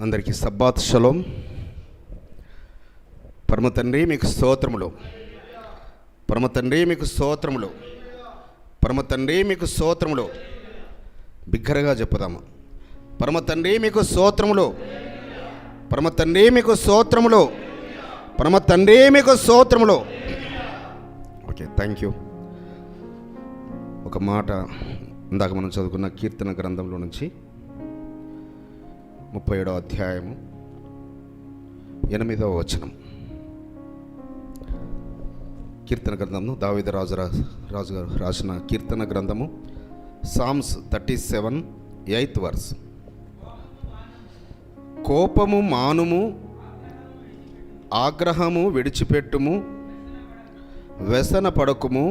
అందరికీ Sabbath shalom. పరమ తండ్రి మీకు స్తోత్రములు, పరమ తండ్రి మీకు స్తోత్రములు, పరమ తండ్రి మీకు స్తోత్రములు. బిగ్గరగా చెప్పుదాము, పరమ తండ్రి మీకు స్తోత్రములు, పరమ తండ్రి మీకు స్తోత్రములు, పరమ తండ్రి మీకు స్తోత్రములు. Okay, thank you. ఒక మాట ఇందాక మనం చదువుకున్న కీర్తన గ్రంథంలో నుంచి 37వ అధ్యాయము 8వ వచనం. కీర్తన గ్రంథము దావీదు రాజు గారు రాసిన కీర్తన గ్రంథము సామ్స్ 37 8th వర్స్. కోపము మానుము, ఆగ్రహము విడిచిపెట్టుము, వ్యసన పడకుము,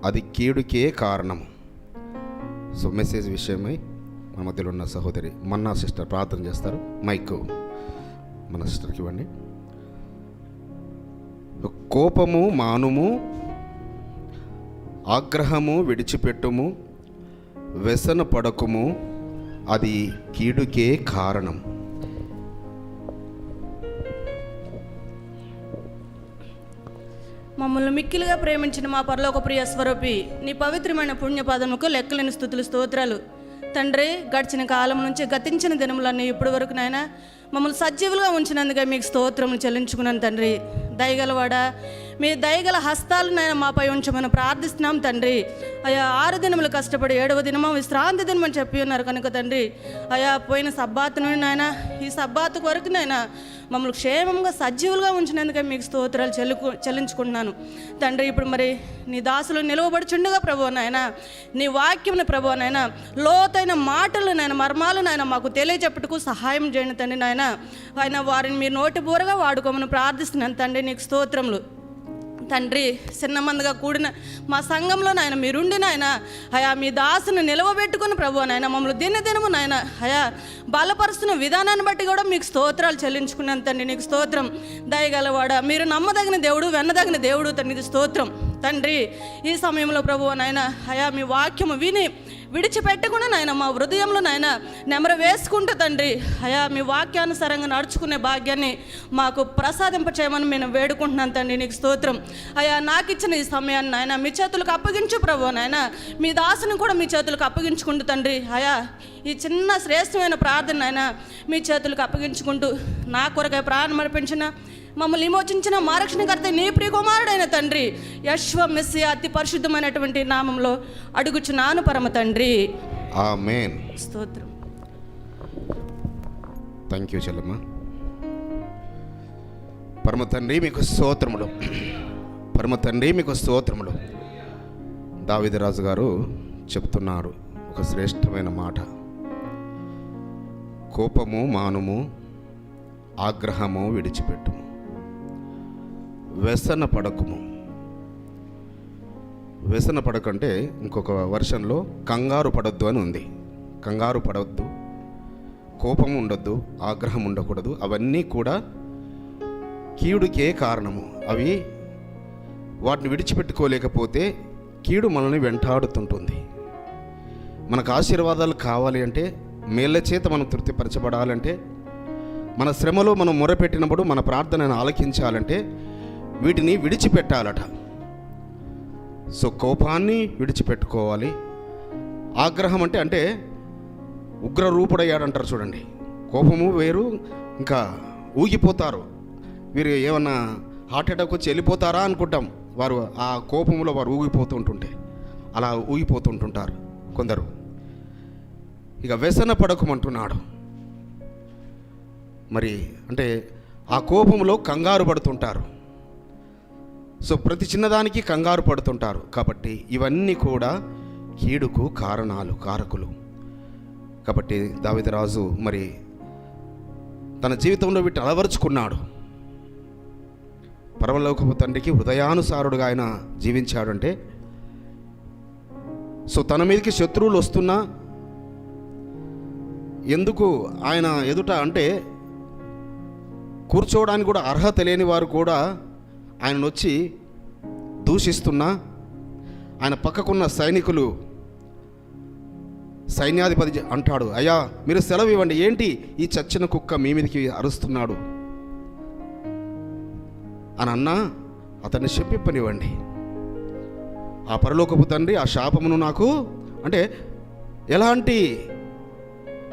అది కీడుకే కారణము. సో మెసేజ్ విషయమై మన మధ్యలో ఉన్న సహోదరి మన్నా సిస్టర్ ప్రార్థన చేస్తారు. మైక్ మన సిస్టర్కి ఇవ్వండి. కోపము మానుము, ఆగ్రహము విడిచిపెట్టుము, వ్యసన పడకుము, అది కీడుకే కారణం. మమ్మల్ని మిక్కిలిగా ప్రేమించిన మా పరలోక ప్రియ స్వరూపి, నీ పవిత్రమైన పుణ్యపాదముకు లెక్కలేని స్తుతులు స్తోత్రాలు తండ్రి. గడిచిన కాలం నుంచి గతించిన దినములన్నీ ఇప్పటి వరకు నాయన మమ్మల్ని సజీవులుగా ఉంచినందుకే మీకు స్తోత్రములు చెల్లించుకున్నాను తండ్రి. దయగలవాడా, మీ దయగల హస్తాలు నాయన మాపై ఉంచమని ప్రార్థిస్తున్నాం తండ్రి. అయా 6 దినములు కష్టపడి 7వ దినమా విశ్రాంతి దినమని చెప్పి ఉన్నారు కనుక తండ్రి, అయా పోయిన సబ్బాతు నుండి నాయన ఈ సబ్బాతు వరకు నాయన మమ్మల్ని క్షేమంగా సజీవులుగా ఉంచినందుకే మీకు స్తోత్రాలు చెల్లించుకుంటున్నాను తండ్రి. ఇప్పుడు మరి నీ దాసులు నిలవబడుచుండగా ప్రభువా నాయన, నీ వాక్యంని ప్రభువా నాయన, లోతైన మాటలు నాయన, మర్మాలు నాయన మాకు తెలియజెప్పుటకు సహాయం చేయండి తండ్రి నాయన. ఆయన వారిని మీరు నోటి బూరగా వాడుకోమని ప్రార్థిస్తున్నాను తండ్రి. నీకు స్తోత్రములు తండ్రి. చిన్నమందిగా కూడిన మా సంఘంలో నాయన మీరుండి నాయన, అయా మీ దాసును నిలవబెట్టుకుని ప్రభువా నాయన మమ్మల్ని దినదినము నాయన అయా బలపరుస్తున్న విధానాన్ని బట్టి కూడా మీకు స్తోత్రాలు చెల్లించుకున్నాను తండ్రి. నీకు స్తోత్రం. దయగలవాడ, మీరు నమ్మదగిన దేవుడు, వెన్నదగిన దేవుడు తండ్రి. స్తోత్రం తండ్రి. ఈ సమయంలో ప్రభువా నాయన అయా మీ వాక్యము విని విడిచిపెట్టకుండా నాయన మా హృదయంలో నాయన నెమర వేసుకుంటూ తండ్రి అయా మీ వాక్యానుసారంగా నడుచుకునే భాగ్యాన్ని మాకు ప్రసాదింపచేయమని నేను వేడుకుంటున్నాను తండ్రి. నీకు స్తోత్రం. అయా నాకు ఇచ్చిన ఈ సమయాన్ని నాయన మీ చేతులకు అప్పగించు ప్రభువా నాయన, మీ దాసుని కూడా మీ చేతులకు అప్పగించుకుంటూ తండ్రి అయా ఈ చిన్న శ్రేష్టమైన ప్రార్థన నాయన మీ చేతులకు అప్పగించుకుంటూ నా కొరకై ప్రాణం అర్పించిన మమ్మల్ని విమోచించిన మా రక్షణకర్త నీ ప్రియ కుమారుడైన తండ్రి యెషువా మెస్సియా అతి పరిశుద్ధమైనటువంటి నామంలో అడుగుచున్నాను పరమ తండ్రి. ఆమేన్. స్తోత్రం. థ్యాంక్ యూ చెల్లమ్మ. పరమ తండ్రి మీకు స్తోత్రములు, పరమ తండ్రి మీకు స్తోత్రములు. దావీదు రాజు గారు చెప్తున్నారు ఒక శ్రేష్టమైన మాట. కోపము మానుము, ఆగ్రహము విడిచిపెట్టుము, వ్యసన పడకుము. వ్యసన పడకంటే ఇంకొక వర్షన్లో కంగారు పడొద్దు అని ఉంది. కంగారు పడవద్దు, కోపం ఉండొద్దు, ఆగ్రహం ఉండకూడదు. అవన్నీ కూడా కీడుకే కారణము. అవి వాటిని విడిచిపెట్టుకోలేకపోతే కీడు మనల్ని వెంటాడుతుంటుంది. మనకు ఆశీర్వాదాలు కావాలి అంటే, మేళ్ళ చేత మనం తృప్తిపరచబడాలంటే, మన శ్రమలో మనం మొరపెట్టినప్పుడు మన ప్రార్థనను ఆలకించాలంటే వీటిని విడిచిపెట్టాలట. సో కోపాన్ని విడిచిపెట్టుకోవాలి. ఆగ్రహం అంటే ఉగ్ర రూపుడయ్యాడంటారు చూడండి. కోపము వేరు, ఇంకా ఊగిపోతారు. వీరు ఏమన్నా హార్ట్ అటాక్ వచ్చి వెళ్ళిపోతారా అనుకుంటాం. వారు ఆ కోపంలో వారు ఊగిపోతుంటుంటే అలా ఊగిపోతుంటుంటారు కొందరు. ఇక వ్యసన పడకమంటున్నాడు. మరి అంటే ఆ కోపంలో కంగారు పడుతుంటారు. సో ప్రతి చిన్నదానికి కంగారు పడుతుంటారు. కాబట్టి ఇవన్నీ కూడా కీడుకు కారకులు. కాబట్టి దావీదు రాజు మరి తన జీవితంలో వీటిని అలవరుచుకున్నాడు. పరలోకపు తండ్రికి హృదయానుసారుడుగా ఆయన జీవించాడంటే, సో తన మీదకి శత్రువులు వస్తున్నా ఎందుకు ఆయన ఎదుట అంటే కూర్చోవడానికి కూడా అర్హత లేని వారు కూడా ఆయనను వచ్చి దూషిస్తున్నా, ఆయన పక్కకున్న సైనికులు సైన్యాధిపతి అంటాడు, అయ్యా మీరు సెలవు ఇవ్వండి, ఏంటి ఈ చచ్చిన కుక్క మీ మీదకి అరుస్తున్నాడు అని అన్నా అతన్ని శపింపనివ్వండి. ఆ పరలోకపు తండ్రి ఆ శాపమును నాకు, అంటే ఎలాంటి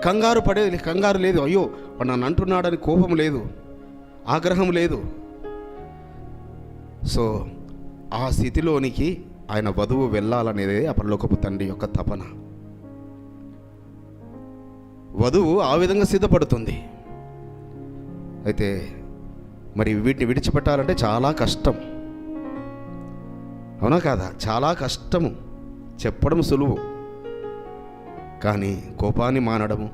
కంగారు లేదు, అయ్యో వాడు నన్ను అంటున్నాడని కోపం లేదు, ఆగ్రహం లేదు. సో ఆ స్థితిలోనికి ఆయన వధువు వెళ్ళాలనేదే ఆ పరలోకపు తండ్రి యొక్క తపన. వధువు ఆ విధంగా సిద్ధపడుతుంది. అయితే మరి వీటిని విడిచిపెట్టాలంటే చాలా కష్టం, అవునా కాదా? చాలా కష్టము. చెప్పడం సులువు, కానీ కోపాన్ని మానడము,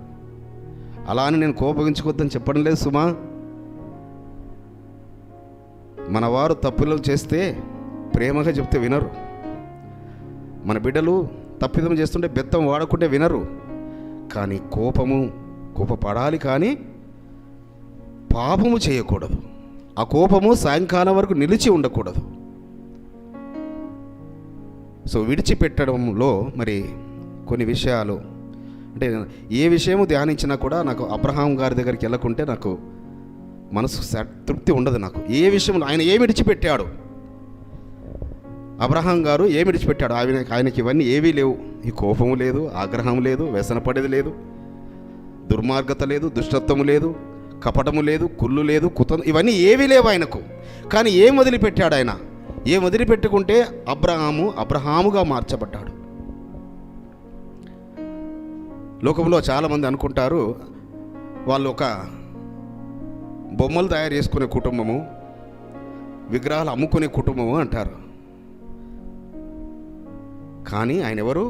అలా అని నేను కోపగించుకోవద్దని చెప్పడం లేదు సుమా. మన వారు తప్పులు చేస్తే ప్రేమగా చెప్తే వినరు. మన బిడ్డలు తప్పిదం చేస్తుంటే బెత్తం వాడకుంటే వినరు. కానీ కోపపడాలి, కానీ పాపము చేయకూడదు. ఆ కోపము సాయంకాలం వరకు నిలిచి ఉండకూడదు. సో విడిచిపెట్టడంలో మరి కొన్ని విషయాలు, అంటే ఏ విషయము ధ్యానించినా కూడా నాకు అబ్రహాం గారి దగ్గరికి వెళ్ళకుంటే నాకు మనసు తృప్తి ఉండదు. నాకు ఏ విషయంలో ఆయన ఏమి విడిచిపెట్టాడు, అబ్రహాం గారు ఏమి విడిచిపెట్టాడు? ఆయనకి ఇవన్నీ ఏవీ లేవు. ఈ కోపము లేదు, ఆగ్రహం లేదు, వ్యసనపడేది లేదు, దుర్మార్గత లేదు, దుష్టత్వము లేదు, కపటము లేదు, కుళ్ళు లేదు, ఇవన్నీ ఏవీ లేవు ఆయనకు. కానీ ఏం వదిలిపెట్టాడు ఆయన? ఏం వదిలిపెట్టుకుంటే అబ్రహాముగా మార్చబడ్డాడు. లోకంలో చాలామంది అనుకుంటారు వాళ్ళు ఒక బొమ్మలు తయారు చేసుకునే కుటుంబము, విగ్రహాలు అమ్ముకునే కుటుంబము అంటారు. కానీ ఆయన ఎవరు?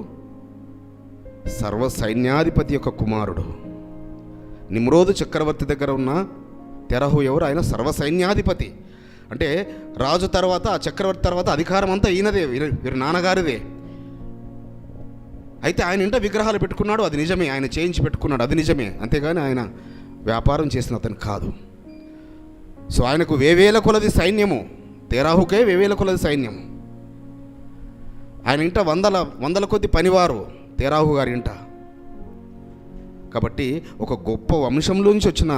సర్వ సైన్యాధిపతి యొక్క కుమారుడు. నిమ్రోదు చక్రవర్తి దగ్గర ఉన్న తెరహు ఎవరు? ఆయన సర్వ సైన్యాధిపతి. అంటే రాజు తర్వాత, ఆ చక్రవర్తి తర్వాత అధికారం అంతా ఈయనదే, వీరి నాన్నగారిదే. అయితే ఆయన ఇంట విగ్రహాలు పెట్టుకున్నాడు, అది నిజమే. ఆయన చేయించి పెట్టుకున్నాడు, అది నిజమే. అంతేగాని ఆయన వ్యాపారం చేసిన అతను కాదు. సో ఆయనకు వేవేల కొలది సైన్యము, తెరాహుకే వేవేల కొలది సైన్యం. ఆయన ఇంట వందల కొద్ది పనివారు తెరాహు గారి ఇంట. కాబట్టి ఒక గొప్ప వంశంలోంచి వచ్చిన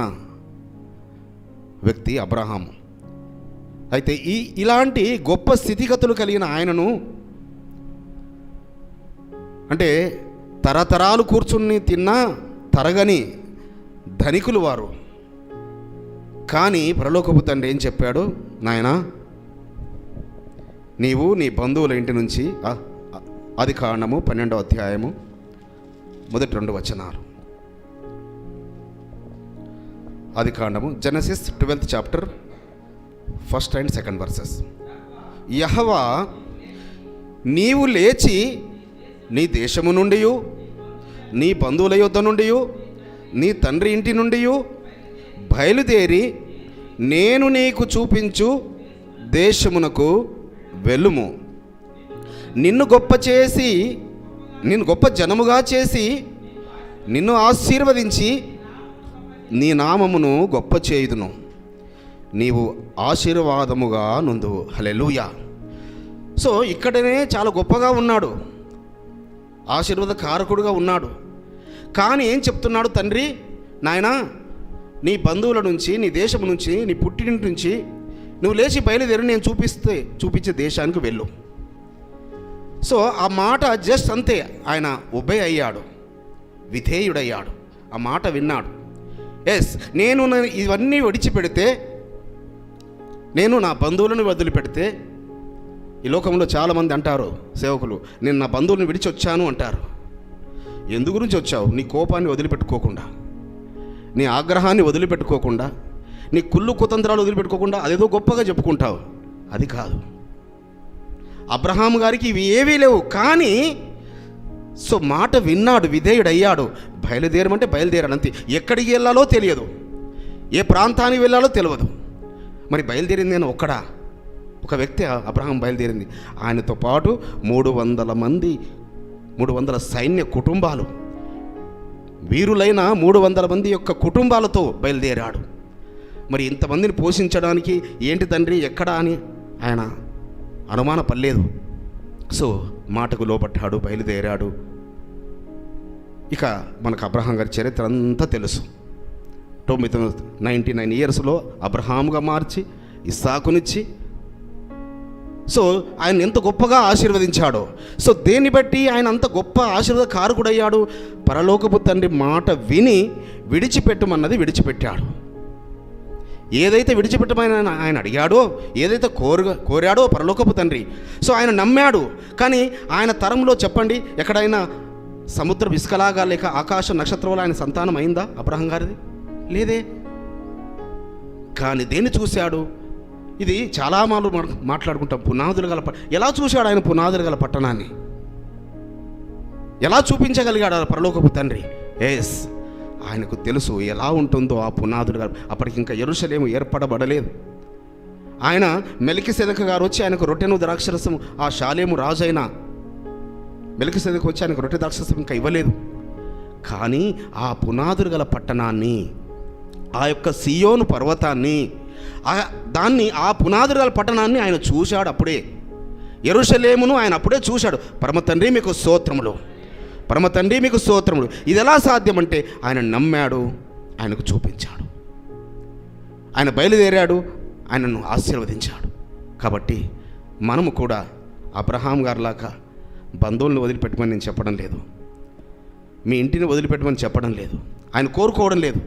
వ్యక్తి అబ్రహాం. అయితే ఇలాంటి గొప్ప స్థితిగతులు కలిగిన ఆయనను, అంటే తరతరాలు కూర్చుని తిన్నా తరగని ధనికులు వారు. కానీ పరలోకపు తండ్రి ఏం చెప్పాడు? నాయనా, నీవు నీ బంధువుల ఇంటి నుంచి, ఆదికాండము 12వ అధ్యాయము మొదటి 2 వచనాలు. ఆదికాండము, Genesis 12th chapter 1st and 2nd verses. యెహోవా, నీవు లేచి నీ దేశము నుండి, నీ బంధువుల యొద్ద నుండి, నీ తండ్రి ఇంటి నుండి బయలుదేరి నేను నీకు చూపించు దేశమునకు వెళ్ళుము. నిన్ను గొప్ప జనముగా చేసి నిన్ను ఆశీర్వదించి నీ నామమును గొప్ప చేయుదును. నీవు ఆశీర్వాదముగా నుందువు. హల్లెలూయా. సో ఇక్కడనే చాలా గొప్పగా ఉన్నాడు, ఆశీర్వాద కారకుడుగా ఉన్నాడు. కానీ ఏం చెప్తున్నాడు తండ్రి? నాయనా, నీ బంధువుల నుంచి, నీ దేశం నుంచి, నీ పుట్టింటి నుంచి నువ్వు లేచి బయలుదేరి నేను చూపించే దేశానికి వెళ్ళు. సో ఆ మాట జస్ట్ అంతే. ఆయన ఒబే అయ్యాడు, విధేయుడయ్యాడు, ఆ మాట విన్నాడు. ఎస్, నేను ఇవన్నీ విడిచిపెడితే, నేను నా బంధువులను వదిలిపెడితే, ఈ లోకంలో చాలామంది అంటారు సేవకులు, నేను నా బంధువులను విడిచి వచ్చాను అంటారు. ఎందు గురించి వచ్చావు? నీ కోపాన్ని వదిలిపెట్టుకోకుండా, నీ ఆగ్రహాన్ని వదిలిపెట్టుకోకుండా, నీ కుళ్ళు కుతంత్రాలు వదిలిపెట్టుకోకుండా అదేదో గొప్పగా చెప్పుకుంటావు. అది కాదు. అబ్రహాం గారికి ఇవి ఏవీ లేవు, కానీ సో మాట విన్నాడు, విధేయుడయ్యాడు. బయలుదేరమంటే బయలుదేరాడు అంతే. ఎక్కడికి వెళ్ళాలో తెలియదు, ఏ ప్రాంతానికి వెళ్ళాలో తెలియదు. మరి బయలుదేరింది నేను ఒక వ్యక్తి అబ్రహాం బయలుదేరింది. ఆయనతో పాటు 300 సైన్య కుటుంబాలు, వీరులైన 300 మంది యొక్క కుటుంబాలతో బయలుదేరాడు. మరి ఇంతమందిని పోషించడానికి ఏంటి తండ్రి, ఎక్కడా అని ఆయన అనుమానపడలేదు. సో మాటకు లోపడ్డాడు, బయలుదేరాడు. ఇక మనకు అబ్రహాం గారి చరిత్ర అంతా తెలుసు. 99 ఇయర్స్లో అబ్రహాముగా మార్చి ఇస్సాకునిచ్చి, సో ఆయన ఎంత గొప్పగా ఆశీర్వదించాడో. సో దేన్ని బట్టి ఆయన అంత గొప్ప ఆశీర్వాద కారకుడయ్యాడు? పరలోకపు తండ్రి మాట విని విడిచిపెట్టమన్నది విడిచిపెట్టాడు. ఏదైతే విడిచిపెట్టమని ఆయన అడిగాడో, ఏదైతే కోరాడో పరలోకపు తండ్రి, సో ఆయన నమ్మాడు. కానీ ఆయన తరంలో చెప్పండి, ఎక్కడైనా సముద్ర ఇసుకలాగా లేక ఆకాశ నక్షత్రంలో ఆయన సంతానం అయిందా అబ్రహాం గారిది? లేదే. కానీ దేన్ని చూశాడు? ఇది చాలా మాట్లాడుకుంటాం, పునాదులు గల ఎలా చూశాడు ఆయన పునాదులు గల పట్టణాన్ని? ఎలా చూపించగలిగాడు ఆ పరలోకపు తండ్రి? ఎస్, ఆయనకు తెలుసు ఎలా ఉంటుందో ఆ పునాదులు గల. అప్పటికి ఇంకా యెరూషలేము ఏర్పడబడలేదు. ఆయన మెల్కీసెదెకు గారు వచ్చి ఆయనకు రొట్టెను ద్రాక్షరసం, ఆ షాలేము రాజు అయిన మెల్కీసెదెకు వచ్చి ఆయనకు రొట్టె ద్రాక్షరసం ఇంకా ఇవ్వలేదు. కానీ ఆ పునాదులు గల పట్టణాన్ని, ఆ యొక్క సియోను పర్వతాన్ని, ఆ పునాదులు గల పట్టణాన్ని ఆయన చూశాడు. అప్పుడే యెరూషలేమును ఆయన అప్పుడే చూశాడు. పరమ తండ్రి మీకు స్తోత్రములు, పరమ తండ్రి మీకు స్తోత్రములు. ఇది ఎలా సాధ్యమంటే ఆయన నమ్మాడు, ఆయనకు చూపించాడు, ఆయన బయలుదేరాడు, ఆయనను ఆశీర్వదించాడు. కాబట్టి మనము కూడా అబ్రహాం గారిలాగా బంధువులను వదిలిపెట్టమని నేను చెప్పడం లేదు, మీ ఇంటిని వదిలిపెట్టమని చెప్పడం లేదు, ఆయన కోరుకోవడం లేదు,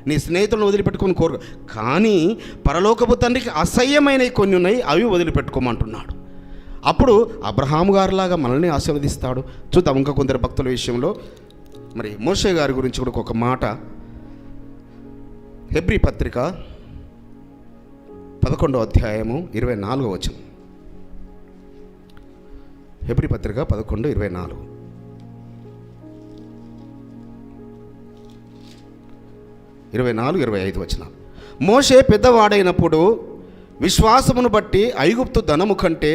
నీ స్నేహితులను వదిలిపెట్టుకొని కోరుకో. కానీ పరలోకపు తండ్రికి అసహ్యమైనవి కొన్ని ఉన్నాయి, అవి వదిలిపెట్టుకోమంటున్నాడు. అప్పుడు అబ్రహాము గారిలాగా మనల్ని ఆశీర్వదిస్తాడు. చూద్దాం ఇంకా కొందరు భక్తుల విషయంలో. మరి మోషే గారి గురించి కూడా ఒక మాట. హెబ్రీ పత్రిక 11వ అధ్యాయము 24వ వచనం. హెబ్రీ పత్రిక 11:24. 24-25 వచనాలు. మోషే పెద్దవాడైనప్పుడు విశ్వాసమును బట్టి ఐగుప్తు ధనము కంటే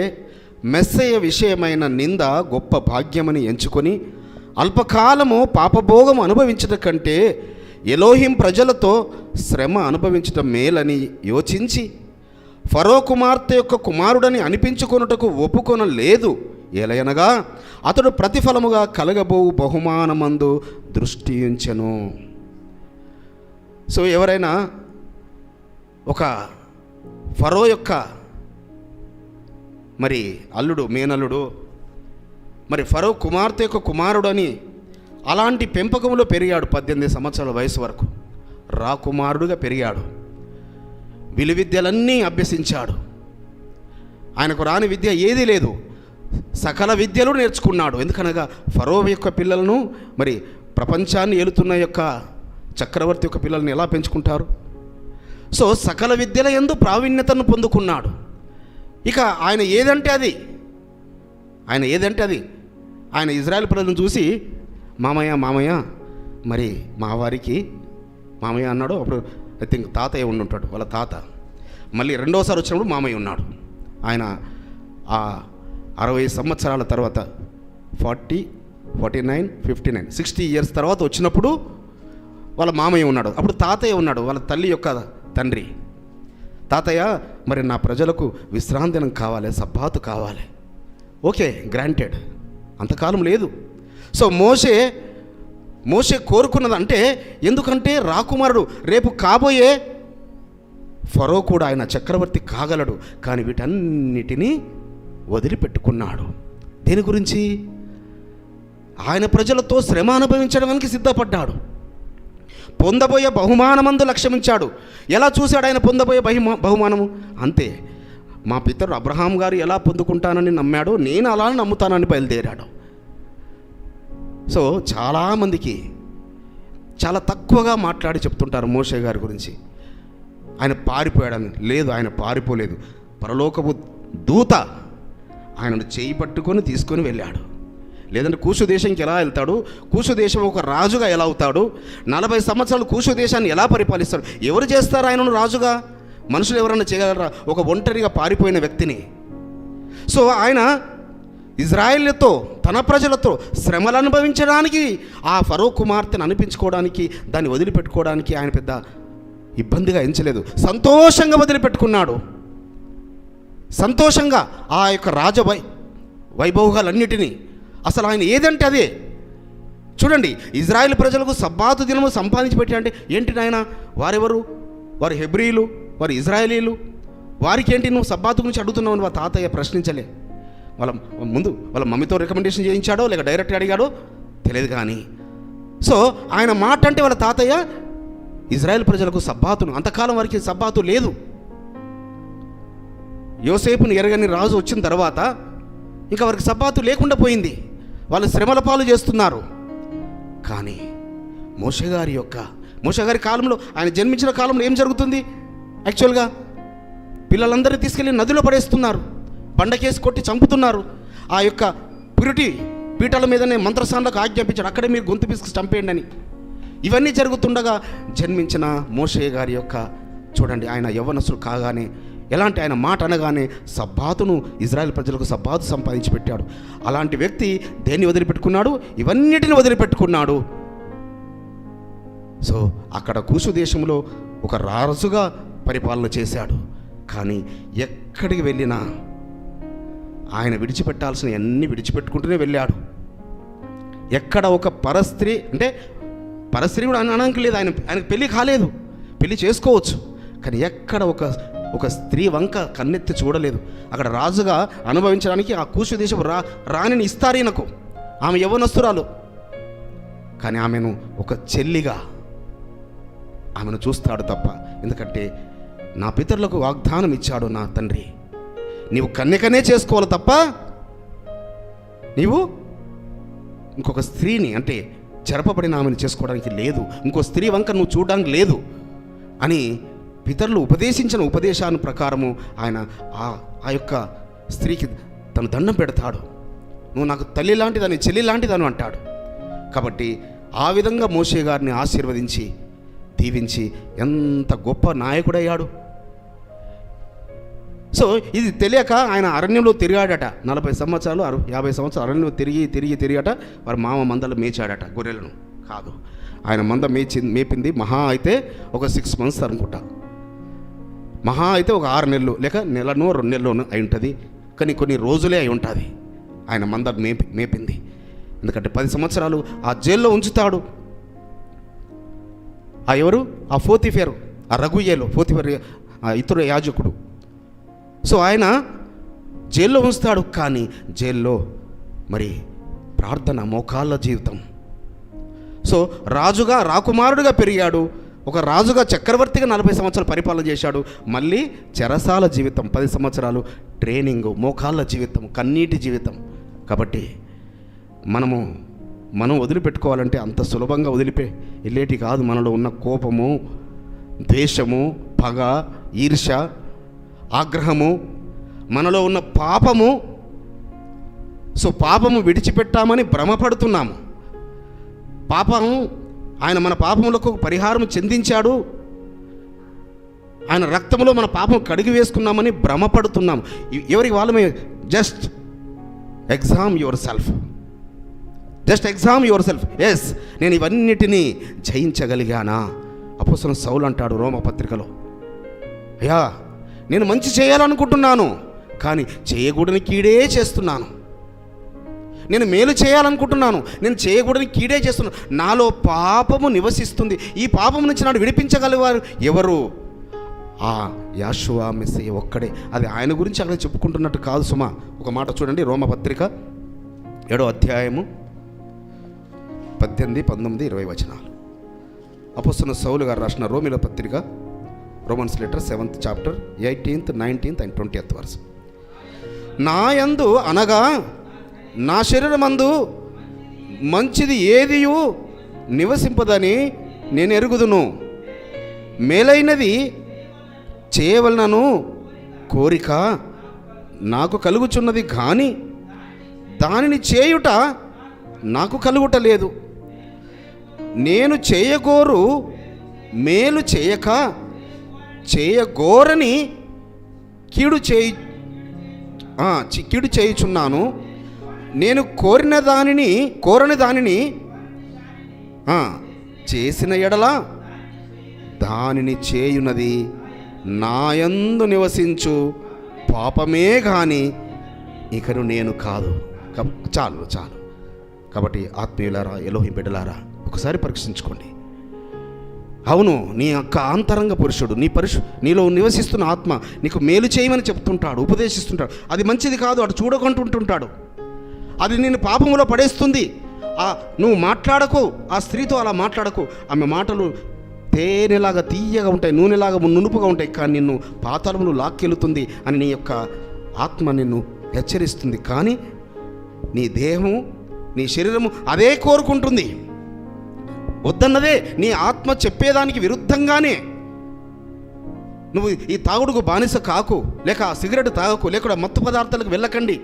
మెస్సయ్య విషయమైన నింద గొప్ప భాగ్యమని ఎంచుకొని అల్పకాలము పాపభోగము అనుభవించడం కంటే ఎలోహిం ప్రజలతో శ్రమ అనుభవించటం మేలని యోచించి ఫరో కుమార్తె యొక్క కుమారుడని అనిపించుకొనుటకు ఒప్పుకొనలేదు. ఎలయనగా అతడు ప్రతిఫలముగా కలగబోవు బహుమానమందు దృష్టి ఉంచెను. సో ఎవరైనా ఒక ఫరో యొక్క మరి అల్లుడు, మేనల్లుడు, మరి ఫరో కుమార్తె యొక్క కుమారుడు అని అలాంటి పెంపకంలో పెరిగాడు. 18 సంవత్సరాల వయసు వరకు రాకుమారుడుగా పెరిగాడు. విలువిద్యలన్నీ అభ్యసించాడు. ఆయనకు రాని విద్య ఏదీ లేదు, సకల విద్యలు నేర్చుకున్నాడు. ఎందుకనగా ఫరో యొక్క పిల్లలను, మరి ప్రపంచాన్ని ఏలుతున్న యొక్క చక్రవర్తి యొక్క పిల్లల్ని ఎలా పెంచుకుంటారు? సో సకల విద్యల యందు ప్రావీణ్యతను పొందుకున్నాడు. ఇక ఆయన ఏదంటే అది, ఆయన ఇజ్రాయెల్ ప్రజలను చూసి మామయ్య మరి మా వారికి మామయ్య అన్నాడు. అప్పుడు ఐ థింక్ తాతయ్య ఉండుంటాడు, వాళ్ళ తాత. మళ్ళీ రెండోసారి వచ్చినప్పుడు మామయ్య ఉన్నాడు. ఆయన ఆ 60 సంవత్సరాల తర్వాత 40, 49, 59, 60 ఇయర్స్ తర్వాత వచ్చినప్పుడు వాళ్ళ మామయ్య ఉన్నాడు. అప్పుడు తాతయ్య ఉన్నాడు, వాళ్ళ తల్లి యొక్క తండ్రి. తాతయ్య, మరి నా ప్రజలకు విశ్రాంతి దినం కావాలి, సబ్బాతు కావాలి. Okay, granted. అంతకాలం లేదు. సో మోషే కోరుకున్నది అంటే, ఎందుకంటే రాకుమారుడు, రేపు కాబోయే ఫరో కూడా ఆయన చక్రవర్తి కాగలడు. కానీ వీటన్నిటినీ వదిలిపెట్టుకున్నాడు. దేని గురించి? ఆయన ప్రజలతో శ్రమ అనుభవించడానికి సిద్ధపడ్డాడు. పొందబోయే బహుమానమందు లక్ష్యమించాడు. ఎలా చూశాడు ఆయన పొందబోయే బహుమానము? అంతే, మా పితరుడు అబ్రహాం గారు ఎలా పొందుకుంటానని నమ్మాడో నేను అలా నమ్ముతానని బయలుదేరాడు. సో చాలామందికి చాలా తక్కువగా మాట్లాడి చెప్తుంటారు మోషే గారి గురించి. ఆయన పారిపోయాడని. లేదు, ఆయన పారిపోలేదు. పరలోకపు దూత ఆయనను చేయి పట్టుకొని తీసుకొని వెళ్ళాడు. లేదంటే కూషు దేశంకి ఎలా వెళ్తాడు? కూషు దేశం ఒక రాజుగా ఎలా అవుతాడు? 40 సంవత్సరాలు కూషు దేశాన్ని ఎలా పరిపాలిస్తాడు? ఎవరు చేస్తారు ఆయనను రాజుగా? మనుషులు ఎవరన్నా చేయగలరా ఒక ఒంటరిగా పారిపోయిన వ్యక్తిని? సో ఆయన ఇజ్రాయేలుతో, తన ప్రజలతో శ్రమలు అనుభవించడానికి, ఆ ఫరో కుమార్తెను అనిపించుకోవడానికి, దాన్ని వదిలిపెట్టుకోవడానికి ఆయన పెద్ద ఇబ్బందిగా ఎంచలేదు. సంతోషంగా వదిలిపెట్టుకున్నాడు. సంతోషంగా ఆ యొక్క వైభోగాలన్నిటినీ, అసలు ఆయన ఏదంటే అదే. చూడండి, ఇజ్రాయెల్ ప్రజలకు సబ్బాతు దినము సంపాదించి పెట్టాడంటే ఏంటి నాయన? వారెవరు? వారు హెబ్రీలు, వారు ఇజ్రాయేలీలు. వారికి ఏంటి నువ్వు సబ్బాతు గురించి అడుగుతున్నావు అని వాళ్ళ తాతయ్య ప్రశ్నించలే. వాళ్ళ మమ్మీతో రికమెండేషన్ చేయించాడో లేక డైరెక్ట్గా అడిగాడో తెలియదు. కానీ సో ఆయన మాట అంటే వాళ్ళ తాతయ్య ఇజ్రాయెల్ ప్రజలకు సబ్బాతును, అంతకాలం వారికి సబ్బాతు లేదు. యోసేపుని ఎరగని రాజు వచ్చిన తర్వాత ఇంకా వారికి సబ్బాతు లేకుండా పోయింది. వాళ్ళు శ్రమల పాలు చేస్తున్నారు. కానీ మోషే గారి కాలంలో, ఆయన జన్మించిన కాలంలో ఏం జరుగుతుంది? యాక్చువల్గా పిల్లలందరినీ తీసుకెళ్ళి నదిలో పడేస్తున్నారు, బండకేసి కొట్టి చంపుతున్నారు. ఆ యొక్క పురిటి పీటల మీదనే మంత్రసానులకు ఆజ్ఞాపించాడు, అక్కడే మీరు గొంతు పిసుకు చంపేయండి అని. ఇవన్నీ జరుగుతుండగా జన్మించిన మోషే గారి యొక్క చూడండి, ఆయన యవ్వనస్తుడు కాగానే ఎలాంటి ఆయన మాట అనగానే సబ్బాతును, ఇజ్రాయెల్ ప్రజలకు సబ్బాతు సంపాదించి పెట్టాడు. అలాంటి వ్యక్తి దేన్ని వదిలిపెట్టుకున్నాడు? ఇవన్నిటిని వదిలిపెట్టుకున్నాడు. సో అక్కడ కూషు దేశంలో ఒక రాజుగా పరిపాలన చేశాడు. కానీ ఎక్కడికి వెళ్ళినా ఆయన విడిచిపెట్టాల్సిన అన్నీ విడిచిపెట్టుకుంటూనే వెళ్ళాడు. ఎక్కడ ఒక పరస్త్రీ, అంటే పరస్త్రీ కూడా అనడానికి లేదు, ఆయనకు పెళ్ళి కాలేదు, పెళ్ళి చేసుకోవచ్చు. కానీ ఎక్కడ ఒక స్త్రీ వంక కన్నెత్తి చూడలేదు. అక్కడ రాజుగా అనుభవించడానికి ఆ కూషు దేశం రాణిని ఇస్తారు ఈయనకు. ఆమె యవ్వనస్తురాలు, కానీ ఆమెను ఒక చెల్లిగా ఆమెను చూస్తాడు తప్ప. ఎందుకంటే నా పితరులకు వాగ్దానం ఇచ్చాడు నా తండ్రి, నీవు కన్యకనే చేసుకోవాలి తప్ప నీవు ఇంకొక స్త్రీని, అంటే చెరపబడిన ఆమెను చేసుకోవడానికి లేదు, ఇంకో స్త్రీ వంక నువ్వు చూడడానికి లేదు అని పితరులు ఉపదేశించిన ఉపదేశాన్ని ప్రకారము ఆయన ఆ యొక్క స్త్రీకి తన దండం పెడతాడు. నువ్వు నాకు తల్లి లాంటిదని, చెల్లి లాంటిదని అంటాడు. కాబట్టి ఆ విధంగా మోషే గారిని ఆశీర్వదించి దీవించి ఎంత గొప్ప నాయకుడయ్యాడు. సో ఇది తెలియక ఆయన అరణ్యంలో తిరిగాడట. 40 సంవత్సరాలు 50 సంవత్సరాలు అరణ్యంలో తిరిగట. వారి మామ మందలు మేచాడట గొర్రెలను. కాదు, ఆయన మంద మేపింది మహా అయితే ఒక 6 months అనుకుంటా, మహా అయితే ఒక 6 నెలలు లేక నెలనో 2 నెలలోనూ అయి ఉంటుంది. కానీ కొన్ని రోజులే అయి ఉంటుంది ఆయన మంద మేపింది. ఎందుకంటే 10 సంవత్సరాలు ఆ జైల్లో ఉంచుతాడు. ఎవరు? ఆ పోతీఫెరు, ఆ రఘుయేలు పోతీఫెరు ఇతర యాజకుడు. సో ఆయన జైల్లో ఉంచుతాడు. కానీ జైల్లో మరి ప్రార్థన, మోకాళ్ళ జీవితం. సో రాజుగా, రాకుమారుడిగా పెరిగాడు. ఒక రాజుగా, చక్రవర్తిగా 40 సంవత్సరాలు పరిపాలన చేశాడు. మళ్ళీ చెరసాల జీవితం 10 సంవత్సరాలు, ట్రైనింగ్, మోకాళ్ళ జీవితం, కన్నీటి జీవితం. కాబట్టి మనం వదిలిపెట్టుకోవాలంటే అంత సులభంగా వెళ్ళేటి కాదు. మనలో ఉన్న కోపము, ద్వేషము, పగ, ఈర్ష్య, ఆగ్రహము, మనలో ఉన్న పాపము. సో పాపము విడిచిపెట్టామని భ్రమపడుతున్నాము. ఆయన మన పాపములకు పరిహారం చెందించాడు, ఆయన రక్తంలో మన పాపం కడిగి వేసుకున్నామని భ్రమపడుతున్నాము. ఎవరికి వాళ్ళమే just exam yourself. Yes, నేను ఇవన్నిటినీ జయించగలిగానా? అపోస్తలుడైన సౌలు అంటాడు రోమపత్రికలో, అయ్యా నేను మంచి చేయాలనుకుంటున్నాను, కానీ చేయకూడని కీడే చేస్తున్నాను. నేను మేలు చేయాలనుకుంటున్నాను, నేను చేయకూడని కీడే చేస్తున్నాను. నాలో పాపము నివసిస్తుంది. ఈ పాపం నుంచి నాడు విడిపించగలిగారు ఎవరు? ఆ యాషువా మెస్సయ్య ఒక్కడే. అది ఆయన గురించి అక్కడ చెప్పుకుంటున్నట్టు కాదు సుమా. ఒక మాట చూడండి, రోమపత్రిక 7వ అధ్యాయము 18, 19, 20 వచనాలు. అపోస్తలుడైన సౌలు గారు రాసిన రోమిల పత్రిక, Romans letter 7th chapter 18th, 19th and 20th verse. నా యందు అనగా నా శరీరమందు మంచిది ఏదియు నివసింపదని నేను ఎరుగుదును, మేలైనది చేయవలనను కోరిక నాకు కలుగుచున్నది, కానీ దానిని చేయుట నాకు కలుగుటలేదు. నేను చేయగోరు మేలు చేయక చేయగోరని కీడు చేయుచున్నాను. నేను కోరని దానిని చేసిన ఎడల దానిని చేయునది నాయందు నివసించు పాపమే కానీ ఇకను నేను కాదు. చాలు. కాబట్టి ఆత్మీయులారా, ఎలోహిం బిడ్డలారా, ఒకసారి పరీక్షించుకోండి. అవును, నీ యొక్క అంతరంగ పురుషుడు, నీలో నివసిస్తున్న ఆత్మ నీకు మేలు చేయమని చెప్తుంటాడు, ఉపదేశిస్తుంటాడు. అది మంచిది కాదు, అటు చూడకుంటుంటాడు. అది నిన్ను పాపములో పడేస్తుంది. నువ్వు మాట్లాడకు, ఆ స్త్రీతో అలా మాట్లాడకు. ఆమె మాటలు తేనెలాగా తీయగా ఉంటాయి, నూనెలాగా నునుపుగా ఉంటాయి, కానీ నిన్ను పాతాళములు లాక్కెళుతుంది అని నీ యొక్క ఆత్మ నిన్ను హెచ్చరిస్తుంది. కానీ నీ దేహము, నీ శరీరము అదే కోరుకుంటుంది. వద్దన్నదే నీ ఆత్మ చెప్పేదానికి విరుద్ధంగానే. నువ్వు ఈ తాగుడుకు బానిస కాకు, లేక సిగరెట్ తాగకు, లేక మత్తు పదార్థాలకు వెళ్ళకండి,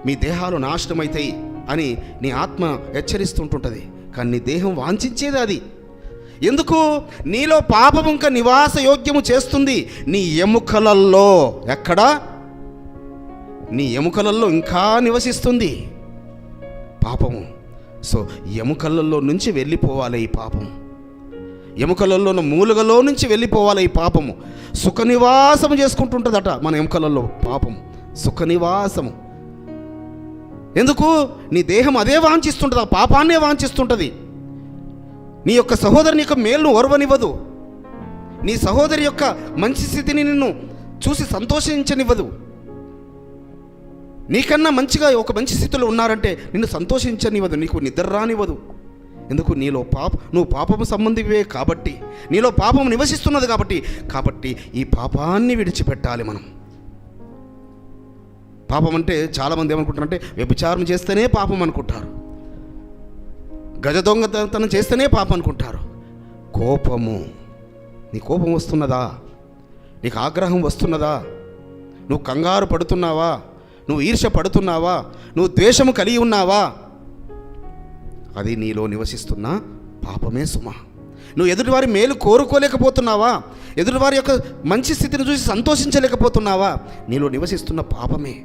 మీ దేహాలు నాశనమవుతాయి అని నీ ఆత్మ హెచ్చరిస్తుంటుంటుంది. కానీ నీ దేహం వాంఛించేది అది. ఎందుకు? నీలో పాపము ఇంకా నివాస యోగ్యము చేస్తుంది. నీ ఎముకలల్లో, ఎక్కడ? నీ ఎముకలలో ఇంకా నివసిస్తుంది పాపము. సో ఎముకలలో నుంచి వెళ్ళిపోవాలి ఈ పాపం. ఎముకలలో ఉన్న మూలుగలో నుంచి వెళ్ళిపోవాలి ఈ పాపము. సుఖ నివాసము చేసుకుంటుంటుందట మన ఎముకలలో పాపం, సుఖ నివాసము. ఎందుకు? నీ దేహం అదే వాంఛిస్తుంటుంది, ఆ పాపాన్నే వాంఛిస్తుంటుంది. నీ యొక్క సహోదరుని యొక్క మేలును ఓర్వనివ్వదు. నీ సహోదరి యొక్క మంచి స్థితిని నిన్ను చూసి సంతోషించనివ్వదు. నీకన్నా మంచిగా ఒక మంచి స్థితిలో ఉన్నారంటే నిన్ను సంతోషించనివ్వదు, నీకు నిద్ర రానివ్వదు. ఎందుకు? నువ్వు పాపము సంబంధివే కాబట్టి, నీలో పాపం నివసిస్తున్నది కాబట్టి ఈ పాపాన్ని విడిచిపెట్టాలి మనం. పాపం అంటే చాలామంది ఏమనుకుంటారంటే వ్యభిచారం చేస్తేనే పాపం అనుకుంటారు, గజ దొంగతనం చేస్తేనే పాపం అనుకుంటారు. కోపము, నీ కోపం వస్తున్నదా? నీకు ఆగ్రహం వస్తున్నదా? నువ్వు కంగారు పడుతున్నావా? నువ్వు ఈర్ష్య పడుతున్నావా? నువ్వు ద్వేషము కలిగి ఉన్నావా? అది నీలో నివసిస్తున్న పాపమే సుమా. నువ్వు ఎదుటివారి మేలు కోరుకోలేకపోతున్నావా? ఎదుటివారి యొక్క మంచి స్థితిని చూసి సంతోషించలేకపోతున్నావా? నీలో నివసిస్తున్న పాపమే.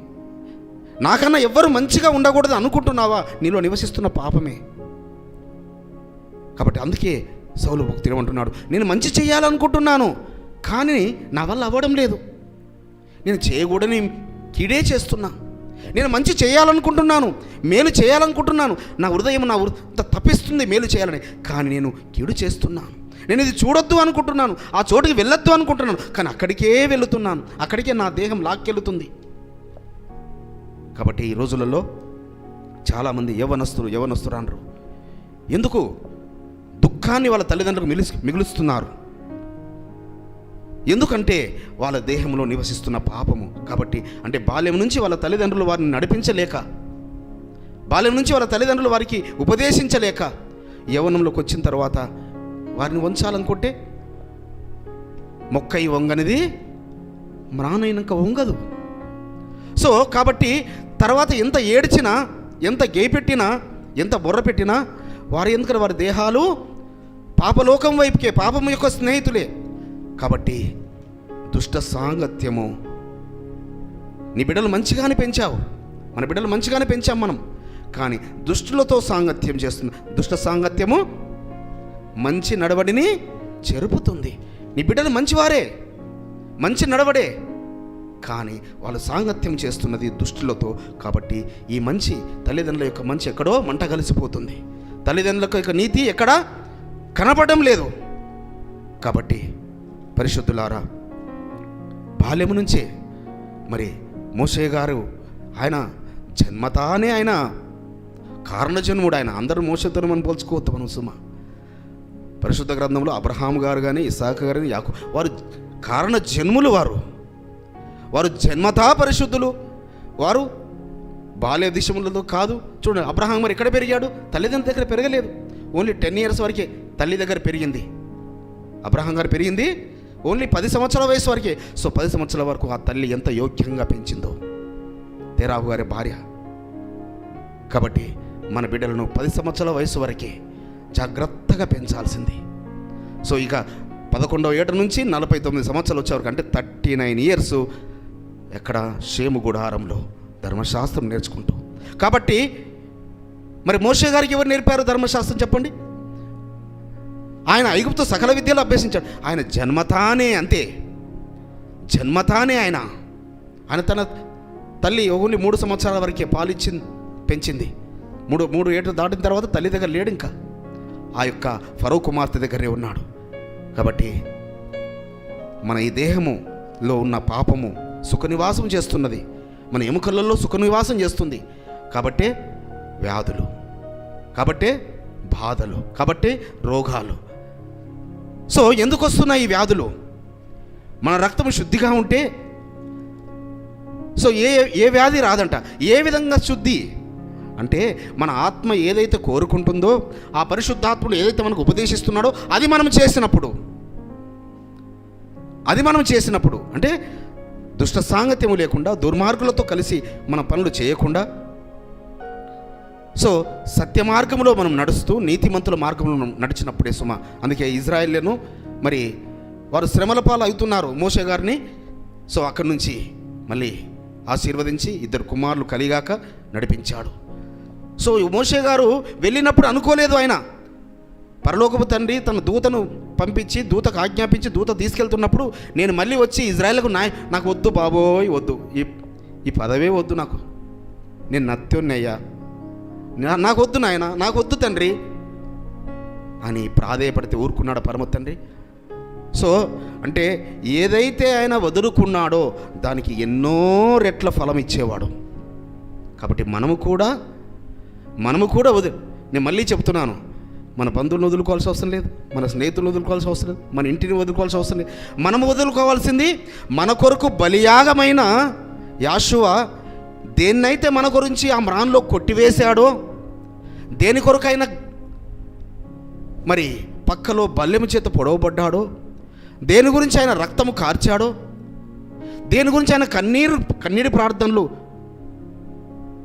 నాకన్నా ఎవ్వరు మంచిగా ఉండకూడదు అనుకుంటున్నావా? నీలో నివసిస్తున్న పాపమే. కాబట్టి అందుకే సౌలు భక్తుడు అంటున్నాడు, నేను మంచి చేయాలనుకుంటున్నాను, కానీ నా వల్ల అవ్వడం లేదు. నేను చేయకూడని కీడే చేస్తున్నా. నేను మంచి చేయాలనుకుంటున్నాను, మేలు చేయాలనుకుంటున్నాను, నా హృదయం తప్పిస్తుంది మేలు చేయాలని, కానీ నేను కీడు చేస్తున్నాను. నేను ఇది చూడొద్దు అనుకుంటున్నాను, ఆ చోటుకి వెళ్ళొద్దు అనుకుంటున్నాను, కానీ అక్కడికే వెళుతున్నాను, అక్కడికే నా దేహం లాక్కెళ్తుంది. కాబట్టి ఈ రోజులలో చాలామంది యవనస్తులు అనరు. ఎందుకు? దుఃఖాన్ని వాళ్ళ తల్లిదండ్రులకు మిగులుస్తున్నారు. ఎందుకంటే వాళ్ళ దేహంలో నివసిస్తున్న పాపము. కాబట్టి అంటే బాల్యం నుంచి వాళ్ళ తల్లిదండ్రులు వారిని నడిపించలేక, బాల్యం నుంచి వాళ్ళ తల్లిదండ్రులు వారికి ఉపదేశించలేక, యవ్వనంలోకి వచ్చిన తర్వాత వారిని వంచాలనుకుంటే మొక్కయి వంగనిది మ్రానైనాక వంగదు. సో కాబట్టి తర్వాత ఎంత ఏడ్చినా, ఎంత గేపెట్టినా, ఎంత బుర్ర పెట్టినా వారు ఎందుకంటే వారి దేహాలు పాపలోకం వైపుకే, పాపం యొక్క స్నేహితులే. కాబట్టి దుష్ట సాంగత్యము. నీ బిడ్డలు మంచిగానే పెంచావు, మన బిడ్డలు మంచిగానే పెంచాం మనం, కానీ దుష్టులతో సాంగత్యం చేస్తుంది. దుష్ట సాంగత్యము మంచి నడవడిని చెరుపుతుంది. నీ బిడ్డలు మంచివారే, మంచి నడవడే, కానీ వాళ్ళు సాంగత్యం చేస్తున్నది దుష్టులతో. కాబట్టి ఈ మంచి తల్లిదండ్రుల యొక్క మంచి ఎక్కడో మంట కలిసిపోతుంది, తల్లిదండ్రుల యొక్క నీతి ఎక్కడా కనపడడం లేదు. కాబట్టి పరిశుద్ధులారా, బాల్యము నుంచే మరి మోషే గారు ఆయన జన్మతానే ఆయన కారణజన్ముడు. ఆయన అందరూ మోషేతో మనం పోల్చుకోవద్దు మనం సుమ. పరిశుద్ధ గ్రంథంలో అబ్రహాం గారు కానీ, ఇస్సాకు గారు కానీ, వారు కారణ జన్ములు. వారు జన్మతా పరిశుద్ధులు. వారు బాల్య దిశములతో కాదు. చూడండి, అబ్రహాం మరి ఎక్కడ పెరిగాడు? తల్లిదండ్రుల దగ్గర పెరగలేదు. ఓన్లీ 10 years వరకే తల్లి దగ్గర పెరిగింది. అబ్రహాం గారు పెరిగింది ఓన్లీ 10 సంవత్సరాల వయసు వరకే. సో 10 సంవత్సరాల వరకు ఆ తల్లి ఎంత యోగ్యంగా పెంచిందో, తెరాహు గారి భార్య. కాబట్టి మన బిడ్డలను 10 సంవత్సరాల వయసు వరకే జాగ్రత్తగా పెంచాల్సింది. సో ఇక 11వ ఏట నుంచి 49 సంవత్సరాలు వచ్చే వరకు, అంటే 39 years ఎక్కడ? షేము గుడారంలో ధర్మశాస్త్రం నేర్చుకుంటూ. కాబట్టి మరి మోషే గారికి ఎవరు నేర్పారు ధర్మశాస్త్రం చెప్పండి? ఆయన ఐగుప్తు సకల విద్యలు అభ్యసించాడు. ఆయన జన్మతానే, అంతే, జన్మతానే ఆయన తన తల్లి ఓన్లీ 3 సంవత్సరాల వరకే పాలిచ్చి పెంచింది. మూడు ఏళ్ళు దాటిన తర్వాత తల్లి దగ్గర లేడు, ఇంకా ఆ యొక్క ఫరో కుమార్తె దగ్గరే ఉన్నాడు. కాబట్టి మన ఈ దేహములో ఉన్న పాపము సుఖనివాసం చేస్తున్నది, మన ఎముకలలో సుఖనివాసం చేస్తుంది. కాబట్టే వ్యాధులు, కాబట్టే బాధలు, కాబట్టే రోగాలు. సో ఎందుకు వస్తున్నాయి ఈ వ్యాధులు? మన రక్తం శుద్ధిగా ఉంటే సో ఏ వ్యాధి రాదంట. ఏ విధంగా శుద్ధి అంటే మన ఆత్మ ఏదైతే కోరుకుంటుందో, ఆ పరిశుద్ధాత్ముడు ఏదైతే మనకు ఉపదేశిస్తున్నాడో అది మనం చేసినప్పుడు అంటే దుష్ట సాంగత్యము లేకుండా, దుర్మార్గులతో కలిసి మన పనులు చేయకుండా, సో సత్య మార్గంలో మనం నడుస్తూ నీతిమంతుల మార్గంలో నడిచినప్పుడే సుమ. అందుకే ఇజ్రాయేళ్లను మరి వారు శ్రమల పాలు అవుతున్నారు మోషే గారిని. సో అక్కడి నుంచి మళ్ళీ ఆశీర్వదించి 2 కుమారులు కలిగాక నడిపించాడు. సో మోషే గారు వెళ్ళినప్పుడు అనుకోలేదు, ఆయన పరలోకపు తండ్రి తన దూతను పంపించి, దూతకు ఆజ్ఞాపించి దూత తీసుకెళ్తున్నప్పుడు నేను మళ్ళీ వచ్చి ఇజ్రాయేల్కు నాకు వద్దు బాబోయ్, వద్దు, ఈ పదవే వద్దు, నేను నత్యున్నయ్యా, నాకు వద్దు నాయన, నాకు వద్దు తండ్రి అని ప్రాధేయపడితే ఊరుకున్నాడు పరమ తండ్రి. సో అంటే ఏదైతే ఆయన వదులుకున్నాడో దానికి ఎన్నో రెట్ల ఫలం ఇచ్చేవాడు. కాబట్టి మనము కూడా నేను మళ్ళీ చెప్తున్నాను, మన బంధువులను వదులుకోవాల్సిన అవసరం లేదు, మన స్నేహితులను వదులుకోవాల్సిన అవసరం లేదు, మన ఇంటిని వదులుకోవాల్సిన అవసరం లేదు. మనము వదులుకోవాల్సింది మన కొరకు బలియాగమైన యాషువ దేన్నైతే మన గురించి ఆ మ్రాన్లో కొట్టివేశాడో, దేని కొరకైనా మరి పక్కలో బల్లెము చేత పొడవబడ్డాడో, దేని గురించి ఆయన రక్తము కార్చాడో, దేని గురించి ఆయన కన్నీటి ప్రార్థనలు,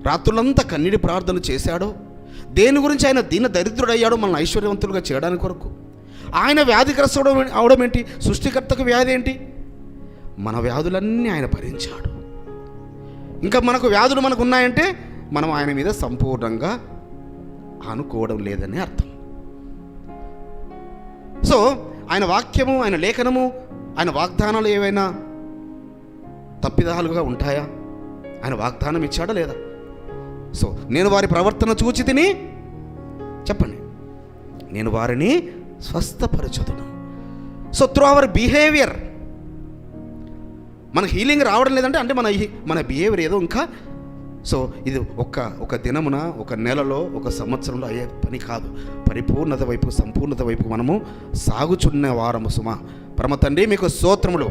రాత్రులంతా కన్నీటి ప్రార్థనలు చేశాడో, దేని గురించి ఆయన దీన దరిద్రుడయ్యాడో మనల్ని ఐశ్వర్యవంతులుగా చేయడానికి కొరకు. ఆయన వ్యాధిగ్రస్తుడు అవడం ఏంటి? సృష్టికర్తకు వ్యాధి ఏంటి? మన వ్యాధులన్నీ ఆయన భరించాడు. ఇంకా మనకు వ్యాధులు మనకు ఉన్నాయంటే మనం ఆయన మీద సంపూర్ణంగా అనుకోవడం లేదని అర్థం. సో ఆయన వాక్యము, ఆయన లేఖనము, ఆయన వాగ్దానాలు ఏవైనా తప్పిదాలుగా ఉంటాయా? ఆయన వాగ్దానం ఇచ్చాడా లేదా? సో నేను వారి ప్రవర్తన చూచి తిని, చెప్పండి, నేను వారిని స్వస్థపరచుదును. సో త్రూ అవర్ బిహేవియర్ మనకు హీలింగ్ రావడం లేదంటే అంటే మన బిహేవియర్ ఏదో ఇంకా. సో ఇది ఒక దినమున, ఒక నెలలో, ఒక సంవత్సరంలో అయ్యే పని కాదు. పరిపూర్ణత వైపు, సంపూర్ణత వైపు మనము సాగుచున్న వారము సుమా. పరమ తండ్రి మీకు స్తోత్రములు,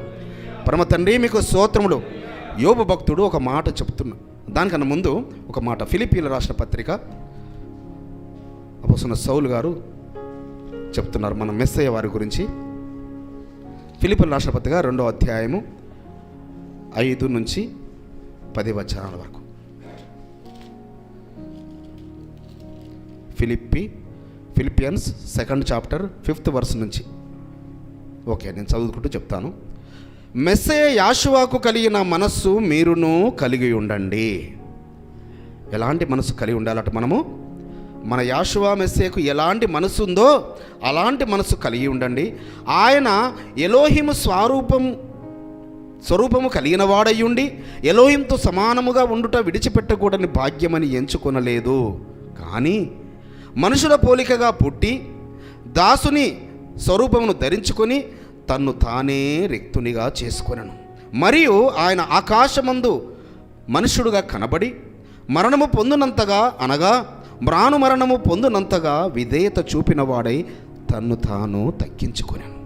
పరమ తండ్రి మీకు స్తోత్రములు. యోబు భక్తుడు ఒక మాట చెప్తున్నా, దానికన్నా ముందు ఒక మాట. ఫిలిప్పీల రాసిన పత్రిక అపోస్తలుడైన సౌలు గారు చెప్తున్నారు మన మెస్సయ్య వారి గురించి. ఫిలిప్పీల రాసిన పత్రిక 2వ అధ్యాయము 5 నుంచి 10 వచనాల వరకు. Philippians 2nd chapter 5th verse నుంచి. ఓకే, నేను చదువుకుంటూ చెప్తాను. మెస్సయ్య యాషువాకు కలిగిన మనస్సు మీరును కలిగి ఉండండి. ఎలాంటి మనసు కలిగి ఉండాలట? మనము మన యాషువా మెస్సయ్యకు ఎలాంటి మనసు ఉందో అలాంటి మనసు కలిగి ఉండండి. ఆయన ఎలోహిము స్వరూపము కలిగిన వాడయ్యుండి ఎలోహింతో సమానముగా ఉండుట విడిచిపెట్టకూడని భాగ్యమని ఎంచుకొనలేదు, కానీ మనుషుల పోలికగా పుట్టి దాసుని స్వరూపమును ధరించుకొని తన్ను తానే రిక్తునిగా చేసుకొనెను. మరియు ఆయన ఆకాశమందు మనుషుడుగా కనబడి మరణము పొందునంతగా, అనగా మ్రాను మరణము పొందునంతగా విధేయత చూపిన వాడై తన్ను తాను తగ్గించుకొనెను.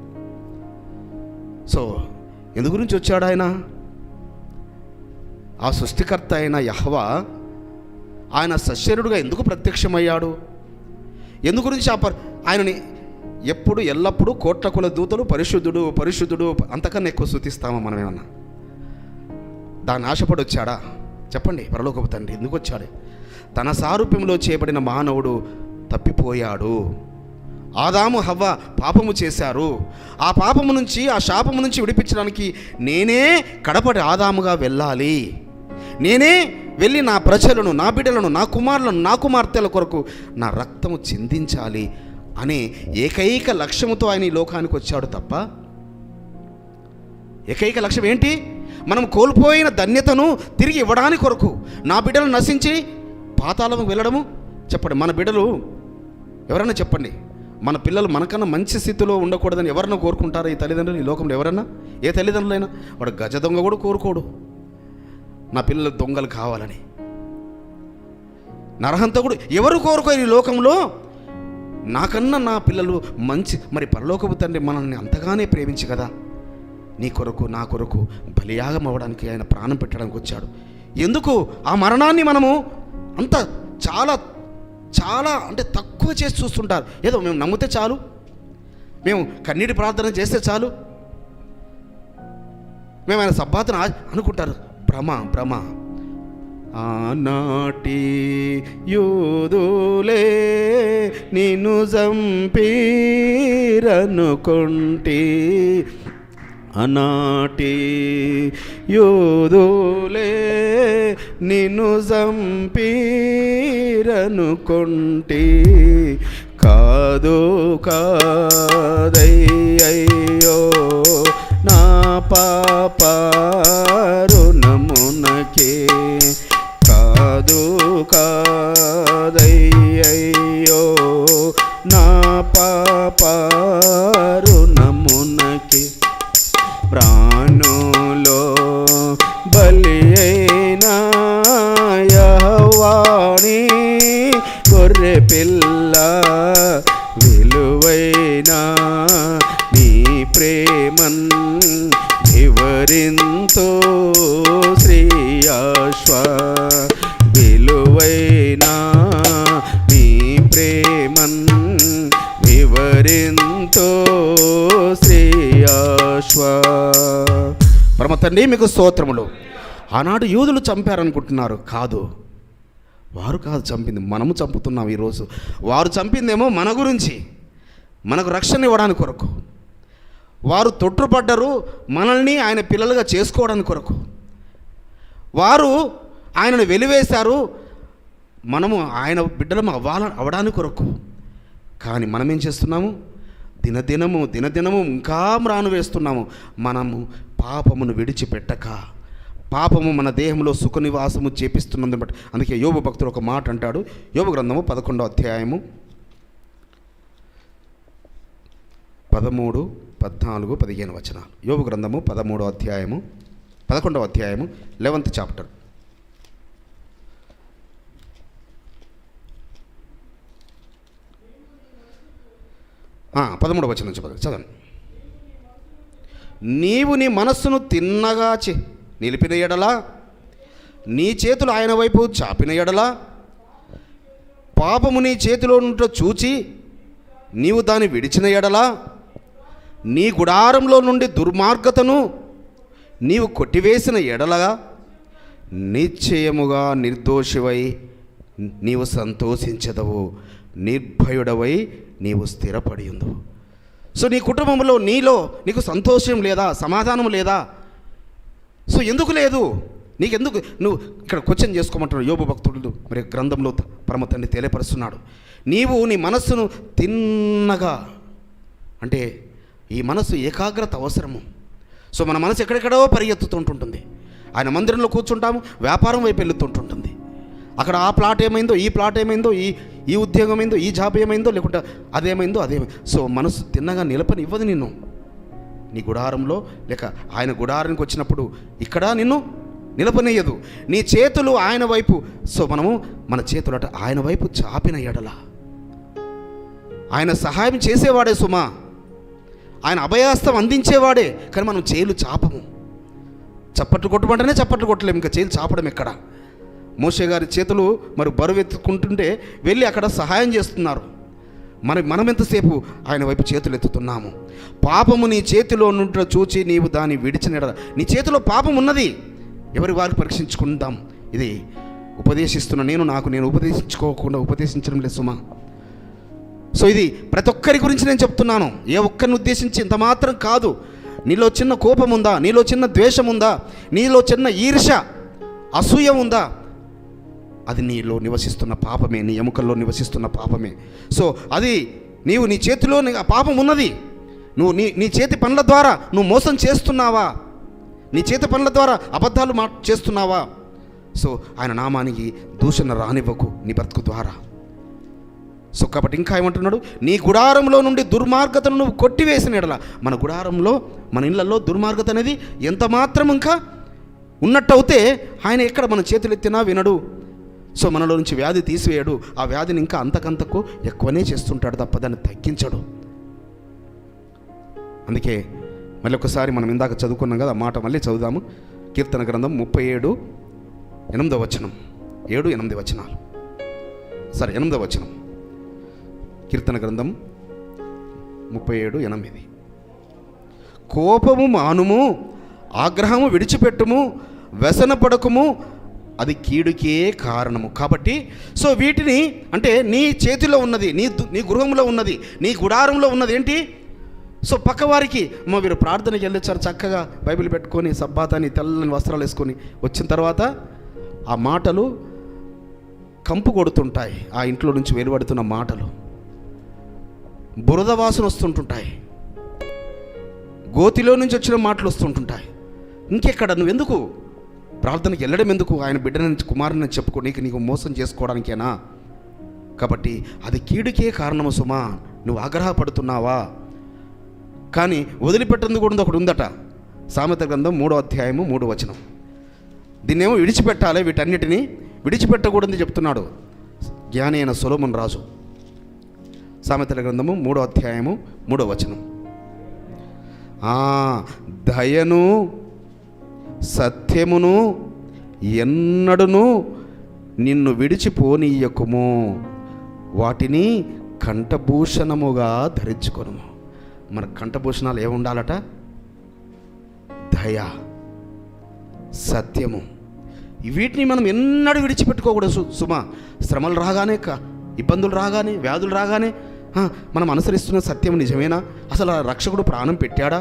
సో ఎందు గురించి వచ్చాడు ఆయన? ఆ సృష్టికర్త అయిన యెహోవా ఆయన సశరీరుడుగా ఎందుకు ప్రత్యక్షమయ్యాడు? ఎందు గురించి ఆయనని ఎప్పుడు ఎల్లప్పుడూ కోట్ల కుల దూతలు పరిశుద్ధుడు పరిశుద్ధుడు అంతకన్నా ఎక్కువ స్తుతిస్తామా మనం? ఏమన్నా దాన్ని ఆశపడి వచ్చాడా? చెప్పండి. పరలోకపు తండ్రి ఎందుకు వచ్చాడు? తన సారూప్యంలో చేయబడిన మానవుడు తప్పిపోయాడు. ఆదాము హవ్వ పాపము చేశారు. ఆ పాపము నుంచి, ఆ శాపము నుంచి విడిపించడానికి నేనే కడపటి ఆదాముగా వెళ్ళాలి. నేనే వెళ్ళి నా ప్రజలను, నా బిడ్డలను, నా కుమారులను, నా కుమార్తెల కొరకు నా రక్తము చిందించాలి అనే ఏకైక లక్ష్యముతో ఆయన ఈ లోకానికి వచ్చాడు తప్ప, ఏకైక లక్ష్యం ఏంటి? మనం కోల్పోయిన ధన్యతను తిరిగి ఇవ్వడానికి కొరకు. నా బిడ్డలు నశించి పాతాళము వెళ్ళడము చెప్పండి, మన బిడ్డలు ఎవరైనా చెప్పండి, మన పిల్లలు మనకన్నా మంచి స్థితిలో ఉండకూడదని ఎవరన్నా కోరుకుంటారా? ఈ తల్లిదండ్రులు ఈ లోకంలో ఎవరన్నా, ఏ తల్లిదండ్రులైనా? వాడు గజ దొంగ కూడా కోరుకోడు నా పిల్లలు దొంగలు కావాలని. నరహంతకుడు ఎవరు కోరుకోరు ఈ లోకంలో. నాకన్నా నా పిల్లలు మంచి. మరి పరలోకపు తండ్రి మనల్ని అంతగానే ప్రేమించి కదా నీ కొరకు నా కొరకు బలియాగం అవ్వడానికి ఆయన ప్రాణం పెట్టడానికి వచ్చాడు. ఎందుకు ఆ మరణాన్ని మనము అంత చాలా చాలా అంటే తక్కువ చేసి చూస్తుంటారు. ఏదో మేము నమ్మితే చాలు, మేము కన్నీటి ప్రార్థన చేస్తే చాలు, మేము ఆయన సబ్బాతను అనుకుంటారు. భ్రమ. ఆనాటి యూదులే నిన్ను చంపీరనుకొంటి, ఆనాటి యూదులే నిన్ను చంపీరనుకొంటి, కాదు కాదయ్యో నా పాపరుణమునకే, కాదు కాదయ్యో నా పాపరుణమునకే, ప్రాణులో బలి అయినా యెహోవాని గొర్రె పిల్ల, విలువైన నీ ప్రేమన్ వివరింతో శ్రీయాశ్వ, విలువైన నీ ప్రేమన్ వివరింతో శ్రీయాశ్వ. పరమ తండ్రి మీకు స్తోత్రములు. ఆనాడు యూదులు చంపారనుకుంటున్నారు, కాదు, వారు కాదు చంపింది, మనము చంపుతున్నాం ఈరోజు. వారు చంపిందేమో మన గురించి, మనకు రక్షణ ఇవ్వడానికి కొరకు. వారు తొట్టుపడ్డరు మనల్ని ఆయన పిల్లలుగా చేసుకోవడానికి కొరకు. వారు ఆయనను వెలివేశారు, మనము ఆయన బిడ్డలం అవ్వడానికి కొరకు. కానీ మనం ఏం చేస్తున్నాము? దినదినము ఇంకా మ్రాను వేస్తున్నాము. మనము పాపమును విడిచిపెట్టక, పాపము మన దేహంలో సుఖ నివాసము చేపిస్తున్నది బట్టి. అందుకే యోబు భక్తుడు ఒక మాట అంటాడు. యోబు గ్రంథము 11వ అధ్యాయము 13, 14, 15 వచనాలు. యోబు గ్రంథము 11వ అధ్యాయము 11th చాప్టర్. ఆ 13వ వచనం చదవండి. నీవు నీ మనస్సును తిన్నగా నిలిపిన ఎడలా, నీ చేతులు ఆయన వైపు చాపిన ఎడలా, పాపము నీ చేతిలో నుండి చూచి నీవు దాన్ని విడిచిన ఎడలా, నీ గుడారంలో నుండి దుర్మార్గతను నీవు కొట్టివేసిన ఎడలగా, నిశ్చయముగా నిర్దోషివై నీవు సంతోషించదవు, నిర్భయుడవై నీవు స్థిరపడి ఉందవు. సో నీ కుటుంబంలో నీకు సంతోషం లేదా? సమాధానం లేదా? సో ఎందుకు లేదు? నీకెందుకు? నువ్వు ఇక్కడ క్వశ్చన్ చేసుకోమంటున్నాడు యోబు భక్తుడు. మరి గ్రంథంలో పరమ తండ్రి తెలియపరుస్తున్నాడు, నీవు నీ మనస్సును తిన్నగా, అంటే ఈ మనస్సు ఏకాగ్రత అవసరము. సో మన మనసు ఎక్కడెక్కడో పరిగెత్తుతుంటుంటుంది. ఆయన మందిరంలో కూర్చుంటాము, వ్యాపారం వైపు వెళ్తుంటుంటుంది. అక్కడ ఆ ప్లాట్ ఏమైందో, ఈ ప్లాట్ ఏమైందో, ఈ ఉద్యోగం ఏందో, ఈ జాబ్ ఏమైందో, లేకుంటే అదేమైందో. సో మనసు తిన్నగా నిలపని ఇవ్వదు నిన్ను నీ గుడారంలో. లేక ఆయన గుడారానికి వచ్చినప్పుడు ఇక్కడ నిన్ను నిలపనేయదు. నీ చేతులు ఆయన వైపు, సో మనము మన చేతులు అట ఆయన వైపు చాపిన ఎడల, ఆయన సహాయం చేసేవాడే సుమా, ఆయన అభయాస్తం అందించేవాడే. కానీ మనం చేతులు చాపము. చప్పట్లు కొట్టమంటేనే చప్పట్లు కొట్టలేము, ఇంకా చేతులు చాపడం ఎక్కడ? మోషే గారి చేతులు మరి బరువు ఎత్తుకుంటుంటే వెళ్ళి అక్కడ సహాయం చేస్తున్నారు. మనం ఎంతసేపు ఆయన వైపు చేతులు ఎత్తుతున్నాము? పాపము నీ చేతిలో నుండి చూచి నీవు దాన్ని విడిచిన, నీ చేతిలో పాపం ఉన్నది, ఎవరి వారికి పరీక్షించుకుందాం. ఇది ఉపదేశిస్తున్నా నేను ఉపదేశించుకోకుండా ఉపదేశించడం లేదు సుమా. సో ఇది ప్రతి ఒక్కరి గురించి నేను చెప్తున్నాను, ఏ ఒక్కరిని ఉద్దేశించి ఇంత మాత్రం కాదు. నీలో చిన్న కోపం ఉందా? నీలో చిన్న ద్వేషం ఉందా? నీలో చిన్న ఈర్ష, అసూయ ఉందా? అది నీలో నివసిస్తున్న పాపమే, నీ ఎముకల్లో నివసిస్తున్న పాపమే. సో అది నీ చేతిలో ఆ పాపం ఉన్నది. నువ్వు నీ చేతి పనుల ద్వారా నువ్వు మోసం చేస్తున్నావా? నీ చేతి పనుల ద్వారా అబద్ధాలు చేస్తున్నావా? సో ఆయన నామానికి దూషణ రానివ్వకు నీ బ్రతుకు ద్వారా. సో కాబట్టి ఇంకా ఏమంటున్నాడు, నీ గుడారంలో నుండి దుర్మార్గతను నువ్వు కొట్టివేసిన ఎడల, మన గుడారంలో మన ఇళ్లలో దుర్మార్గత అనేది ఎంత మాత్రం ఇంకా ఉన్నట్టు అవుతే ఆయన ఎక్కడ మన చేతులు ఎత్తినా వినడు. సో మనలో నుంచి వ్యాధి తీసివేయడు, ఆ వ్యాధిని ఇంకా అంతకంతకు ఎక్కువనే చేస్తుంటాడు తప్ప దాన్ని తగ్గించడు. అందుకే మళ్ళీ ఒకసారి మనం ఇందాక చదువుకున్నాం కదా, ఆ మాట మళ్ళీ చదువుదాము. కీర్తన గ్రంథం 37:8 వచనం, 7-8 వచనాలు. సరే, 8వ వచనం. కీర్తన గ్రంథం 37:8. కోపము మానుము, ఆగ్రహము విడిచిపెట్టుము, వ్యసనపడకుము, అది కీడుకే కారణము. కాబట్టి సో వీటిని అంటే నీ చేతిలో ఉన్నది, నీ గృహంలో ఉన్నది, నీ గుడారంలో ఉన్నది ఏంటి? సో పక్కవారికి వీరు ప్రార్థనకి వెళ్ళొచ్చారు, చక్కగా బైబిల్ పెట్టుకొని సబ్బాతాని తెల్లని వస్త్రాలు వేసుకొని వచ్చిన తర్వాత ఆ మాటలు కంపు కొడుతుంటాయి. ఆ ఇంట్లో నుంచి వెలువడుతున్న మాటలు బురద వాసన వస్తుంటుంటాయి, గోతిలో నుంచి వచ్చిన మాటలు వస్తుంటుంటాయి. ఇంకెక్కడ నువ్వెందుకు ప్రార్థనకి వెళ్ళడం ఎందుకు? ఆయన బిడ్డని కుమారుని చెప్పుకో, నీకు మోసం చేసుకోవడానికేనా? కాబట్టి అది కీడుకే కారణము సుమా. నువ్వు ఆగ్రహపడుతున్నావా? కానీ వదిలిపెట్టేందుకు కూడా ఒకటి ఉందట. సామెత గ్రంథం 3వ అధ్యాయము 3వ వచనం. దీన్నేమో విడిచిపెట్టాలి, వీటన్నిటినీ విడిచిపెట్టకూడదని చెప్తున్నాడు జ్ఞాని అయిన సొలొమోను రాజు. సామెతల గ్రంథము 3వ అధ్యాయము 3వ వచనం. దయను సత్యమును ఎన్నడును నిన్ను విడిచిపోనీయకుము, వాటిని కంఠభూషణముగా ధరించుకొను. మన కంఠభూషణాలు ఏముండాలట? దయ, సత్యము. వీటిని మనం ఎన్నడూ విడిచిపెట్టుకోకూడదు సుమా. శ్రమలు రాగానే, ఇబ్బందులు రాగానే, వ్యాధులు రాగానే మనం అనుసరిస్తున్న సత్యం నిజమేనా? అసలు ఆ రక్షకుడు ప్రాణం పెట్టాడా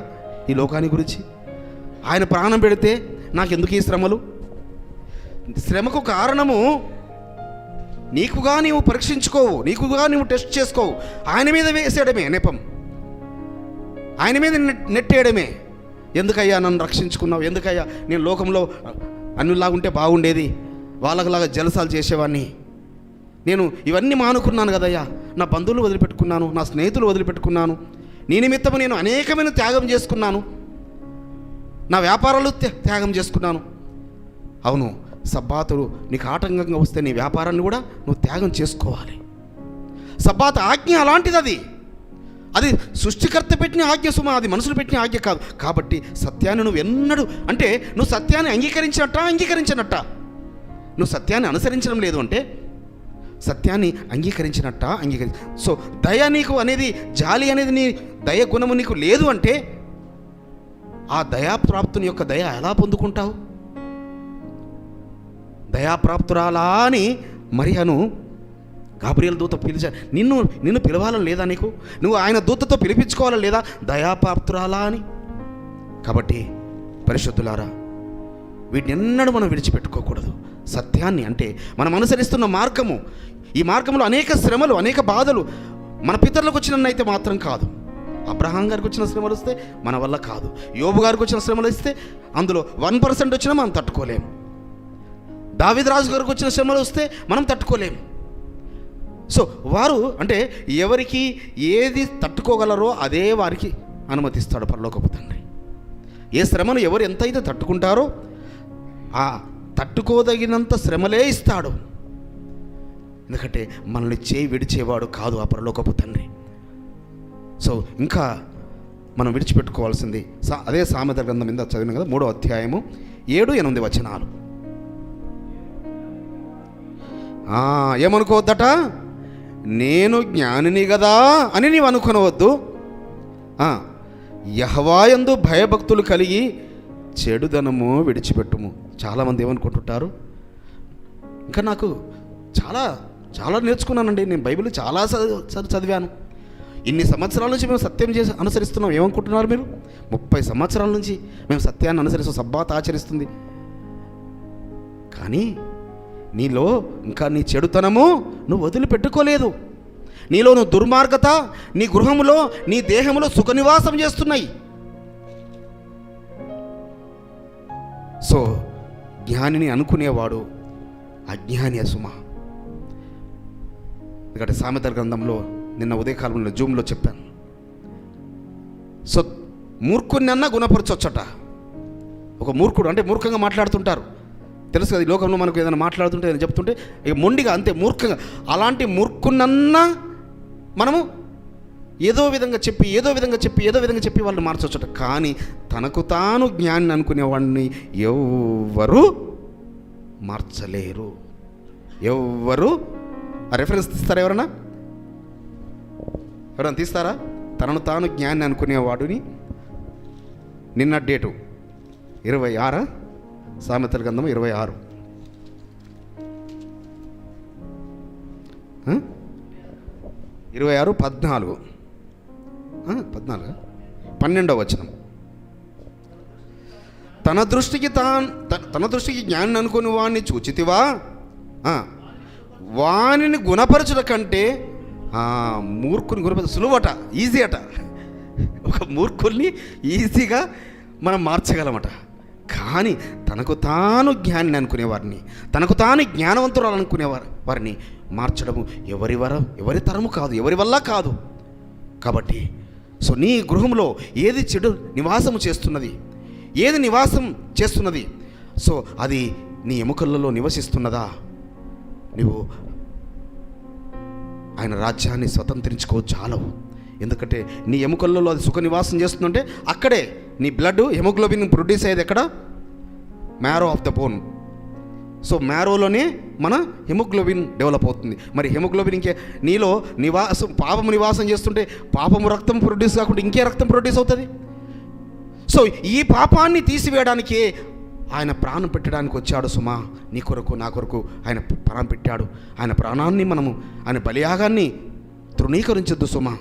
ఈ లోకాన్ని గురించి? ఆయన ప్రాణం పెడితే నాకెందుకు ఈ శ్రమలు? శ్రమకు కారణము నీకుగా నీవు పరీక్షించుకోవు, నీకుగా నీవు టెస్ట్ చేసుకోవు. ఆయన మీద వేసేయడమే నెపం, ఆయన మీద నెట్టేయడమే. ఎందుకయ్యా నన్ను రక్షించుకున్నావు? ఎందుకయ్యా నేను లోకంలో అన్నిలాగుంటే బాగుండేది, వాళ్ళలాగా జలసాలు చేసేవాడిని, నేను ఇవన్నీ మానుకున్నాను కదయ్యా, నా బంధువులు వదిలిపెట్టుకున్నాను, నా స్నేహితులు వదిలిపెట్టుకున్నాను, నీ నిమిత్తము నేను అనేకమైన త్యాగం చేసుకున్నాను, నా వ్యాపారాలు త్యాగం చేసుకున్నాను. అవును, సబ్బాతులు నీకు ఆటంకంగా వస్తే నీ వ్యాపారాన్ని కూడా నువ్వు త్యాగం చేసుకోవాలి. సబ్బాతు ఆజ్ఞ అలాంటిది, అది సృష్టికర్త పెట్టిన ఆజ్ఞ సుమా, అది మనుషులు పెట్టిన ఆజ్ఞ కాదు. కాబట్టి సత్యాన్ని నువ్వు ఎన్నడూ, అంటే నువ్వు సత్యాన్ని అంగీకరించినట్ట, నువ్వు సత్యాన్ని అనుసరించడం లేదు అంటే సత్యాన్ని అంగీకరించినట్ట. సో దయ నీకు అనేది, జాలి అనేది, నీ దయ గుణము నీకు లేదు అంటే ఆ దయాప్రాప్తుని యొక్క దయ ఎలా పొందుకుంటావు? దయాప్రాప్తురాలా అని మరియను గాబ్రియల్ దూత నిన్ను పిలవాలని లేదా నీకు? నువ్వు ఆయన దూతతో పిలిపించుకోవాలని లేదా? దయాప్రాప్తురాలా అని. కాబట్టి పరిశుద్ధులారా, వీటిని ఎన్నడూ మనం విడిచిపెట్టుకోకూడదు. సత్యాన్ని అంటే మనం అనుసరిస్తున్న మార్గము, ఈ మార్గంలో అనేక శ్రమలు, అనేక బాధలు మన పితరులకు వచ్చినన్నైతే మాత్రం కాదు. అబ్రహాం గారికి వచ్చిన శ్రమలు వస్తే మన వల్ల కాదు, యోబు గారికి వచ్చిన శ్రమలు వస్తే అందులో 1% వచ్చినా మనం తట్టుకోలేం, దావీదు రాజు గారికి వచ్చిన శ్రమలు వస్తే మనం తట్టుకోలేం. సో వారు అంటే ఎవరికి ఏది తట్టుకోగలరో అదే వారికి అనుమతిస్తాడు పరలోకపు తండ్రి. ఏ శ్రమను ఎవరు ఎంతైతే తట్టుకుంటారో ఆ తట్టుకోదగినంత శ్రమలే ఇస్తాడు. ఎందుకంటే మనల్ని చేయి విడిచేవాడు కాదు ఆ పరలోకపు తండ్రి. సో ఇంకా మనం విడిచిపెట్టుకోవాల్సింది అదే సామెత గ్రంథం మీద చదివిన కదా, 3వ అధ్యాయము 7-8 వచనాలు. ఏమనుకోవద్దట, నేను జ్ఞానిని కదా అని నీవు అనుకునవద్దు. యెహోవాయందు భయభక్తులు కలిగి చెడుదనము విడిచిపెట్టుము. చాలామంది ఏమనుకుంటుంటారు, ఇంకా నాకు చాలా నేర్చుకున్నానండి, నేను బైబిల్ చాలా చదివాను, ఇన్ని సంవత్సరాల నుంచి మేము సత్యం చేసి అనుసరిస్తున్నాం. ఏమనుకుంటున్నారు మీరు? 30 సంవత్సరాల నుంచి మేము సత్యాన్ని అనుసరిస్తాం, సబ్బాత్ ఆచరిస్తుంది. కానీ నీలో ఇంకా నీ చెడుతనము నువ్వు వదిలిపెట్టుకోలేదు. నీలో నువ్వు దుర్మార్గత నీ గృహములో, నీ దేహంలో సుఖనివాసం చేస్తున్నాయి. సో జ్ఞానిని అనుకునేవాడు అజ్ఞాని సుమ. ఎందుకంటే సామెతల గ్రంథంలో నిన్న ఉదయకాలంలో జూమ్లో చెప్పాను. సో మూర్ఖుని అన్నా గుణపరచొచ్చట. ఒక మూర్ఖుడు అంటే మూర్ఖంగా మాట్లాడుతుంటారు, తెలుసు కదా, ఈ లోకంలో మనకు ఏదైనా మాట్లాడుతుంటే ఏదైనా చెప్తుంటే ఇక మొండిగా అంతే మూర్ఖంగా, అలాంటి మూర్ఖునన్నా మనము ఏదో విధంగా చెప్పి వాళ్ళు మార్చొచ్చట. కానీ తనకు తాను జ్ఞాని అనుకునేవాడిని ఎవ్వరూ మార్చలేరు. ఎవ్వరు ఆ రెఫరెన్స్ తీస్తారా? ఎవరైనా తీస్తారా? తనను తాను జ్ఞాని అనుకునేవాడిని. నిన్న డేటు 26 సామెతల గ్రంథం 26 14 12వ వచనం. తన దృష్టికి జ్ఞాని అనుకుని వాడిని చూచితివా, వానిని గుణపరచుట కంటే మూర్ఖుని గుణపరచ సులువట, ఈజీ అట. ఒక మూర్ఖుల్ని ఈజీగా మనం మార్చగలమట. కానీ తనకు తాను జ్ఞాని అనుకునేవారిని, తనకు తాను జ్ఞానవంతురాలు వారిని మార్చడము ఎవరి తరము కాదు, ఎవరి వల్ల కాదు. కాబట్టి సో నీ గృహంలో ఏది చెడు నివాసము చేస్తున్నది, ఏది నివాసం చేస్తున్నది, సో అది నీ ఎముకలలో నివసిస్తున్నదా? నువ్వు ఆయన రాజ్యాన్ని స్వతంత్రించుకోచాలవు. ఎందుకంటే నీ ఎముకలలో అది సుఖ నివాసం చేస్తుందంటే అక్కడే నీ బ్లడ్ హెమోగ్లోబిన్ ప్రొడ్యూస్ అయ్యేది ఎక్కడ? Marrow of the bone. So మ్యారోలోనే మన హెమోగ్లోబిన్ డెవలప్ అవుతుంది. మరి హెమోగ్లోబిన్ ఇంకే నీలో పాపము నివాసం చేస్తుంటే పాపము రక్తం ప్రొడ్యూస్ కాకుండా ఇంకే రక్తం ప్రొడ్యూస్ అవుతుంది. సో ఈ పాపాన్ని తీసివేయడానికి ఆయన ప్రాణం పెట్టడానికి వచ్చాడు సుమా. నీ కొరకు నా కొరకు ఆయన ప్రాణం పెట్టాడు. ఆయన ప్రాణాన్ని ఆయన బలియాగాన్ని తృణీకరించొద్దు సుమా.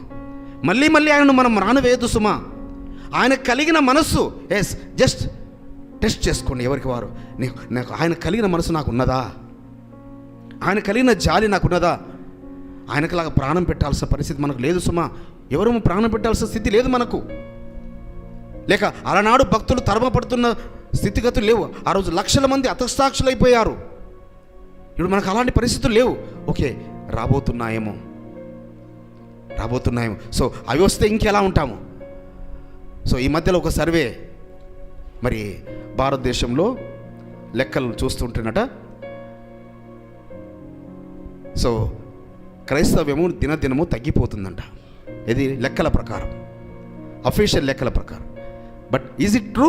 మళ్ళీ ఆయనను మనం రానవేయద్దు సుమా. ఆయన కలిగిన మనస్సు జస్ట్ టెస్ట్ చేసుకోండి ఎవరికి వారు. నాకు ఆయన కలిగిన మనసు నాకు ఉన్నదా? ఆయన కలిగిన జాలి నాకున్నదా? ఆయనకులాగా ప్రాణం పెట్టాల్సిన పరిస్థితి మనకు లేదు సుమా. ఎవరు ప్రాణం పెట్టాల్సిన స్థితి లేదు మనకు. లేక అలనాడు భక్తులు తరమపడుతున్న స్థితిగతులు లేవు. ఆ రోజు లక్షల మంది హతసాక్షులైపోయారు. ఇప్పుడు మనకు అలాంటి పరిస్థితులు లేవు. ఓకే, రాబోతున్నాయేమో. సో అవి వస్తే ఇంకెలా ఉంటాము? సో ఈ మధ్యలో ఒక సర్వే, మరి భారతదేశంలో లెక్కలు చూస్తుంటేనట, సో క్రైస్తవ్యము దినదినము తగ్గిపోతుందంట. ఇది లెక్కల ప్రకారం, అఫీషియల్ లెక్కల ప్రకారం. But is it true?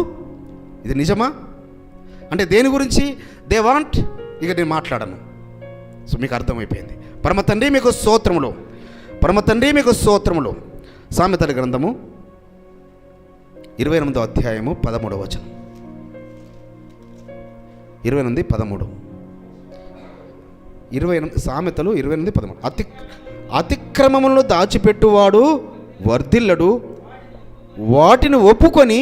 ఇది నిజమా? అంటే దేని గురించి దే వాంట్, ఇక నేను మాట్లాడను. సో మీకు అర్థమైపోయింది. పరమ తండ్రి మీకు స్తోత్రములు. సామెతల గ్రంథము 28వ అధ్యాయము 13వ వచనం. 28 సామెతలు 28:13. అతిక్రమములను దాచిపెట్టువాడు వర్ధిల్లడు, వాటిని ఒప్పుకొని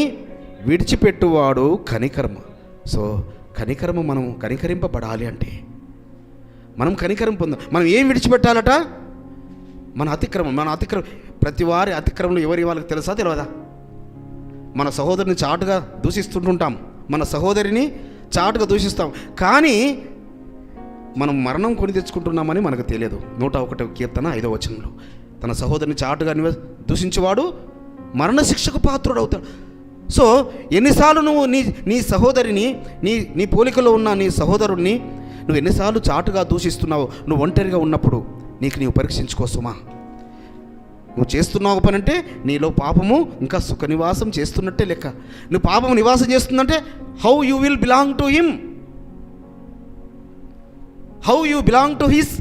విడిచిపెట్టువాడు కనికర్మ. సో కనికరము, మనం కనికరింపబడాలి అంటే మనం కనికరం పొందాం. మనం ఏం విడిచిపెట్టాలట? మన అతిక్రమం. ప్రతి వారి అతిక్రమంలో ఎవరి వాళ్ళకి తెలుసా తెలియదా? మన సహోదరిని చాటుగా దూషిస్తుంటుంటాం, మన సహోదరిని చాటుగా దూషిస్తాం. కానీ మనం మరణం కొని తెచ్చుకుంటున్నామని మనకు తెలియదు. 101వ కీర్తన 5వ వచనంలో, తన సహోదరిని చాటుగా దూషించేవాడు మరణశిక్షకు పాత్రుడవుతాడు. సో ఎన్నిసార్లు నువ్వు నీ సహోదరిని, నీ పోలికలో ఉన్న నీ సహోదరుణ్ణి నువ్వు ఎన్నిసార్లు చాటుగా దూషిస్తున్నావు? నువ్వు ఒంటరిగా ఉన్నప్పుడు నీవు పరీక్షించుకోసుమా. నువ్వు చేస్తున్నావు పని అంటే నీలో పాపము ఇంకా సుఖ నివాసం చేస్తున్నట్టే లెక్క. నువ్వు పాపము నివాసం చేస్తుందంటే how you will belong to him, how you belong to his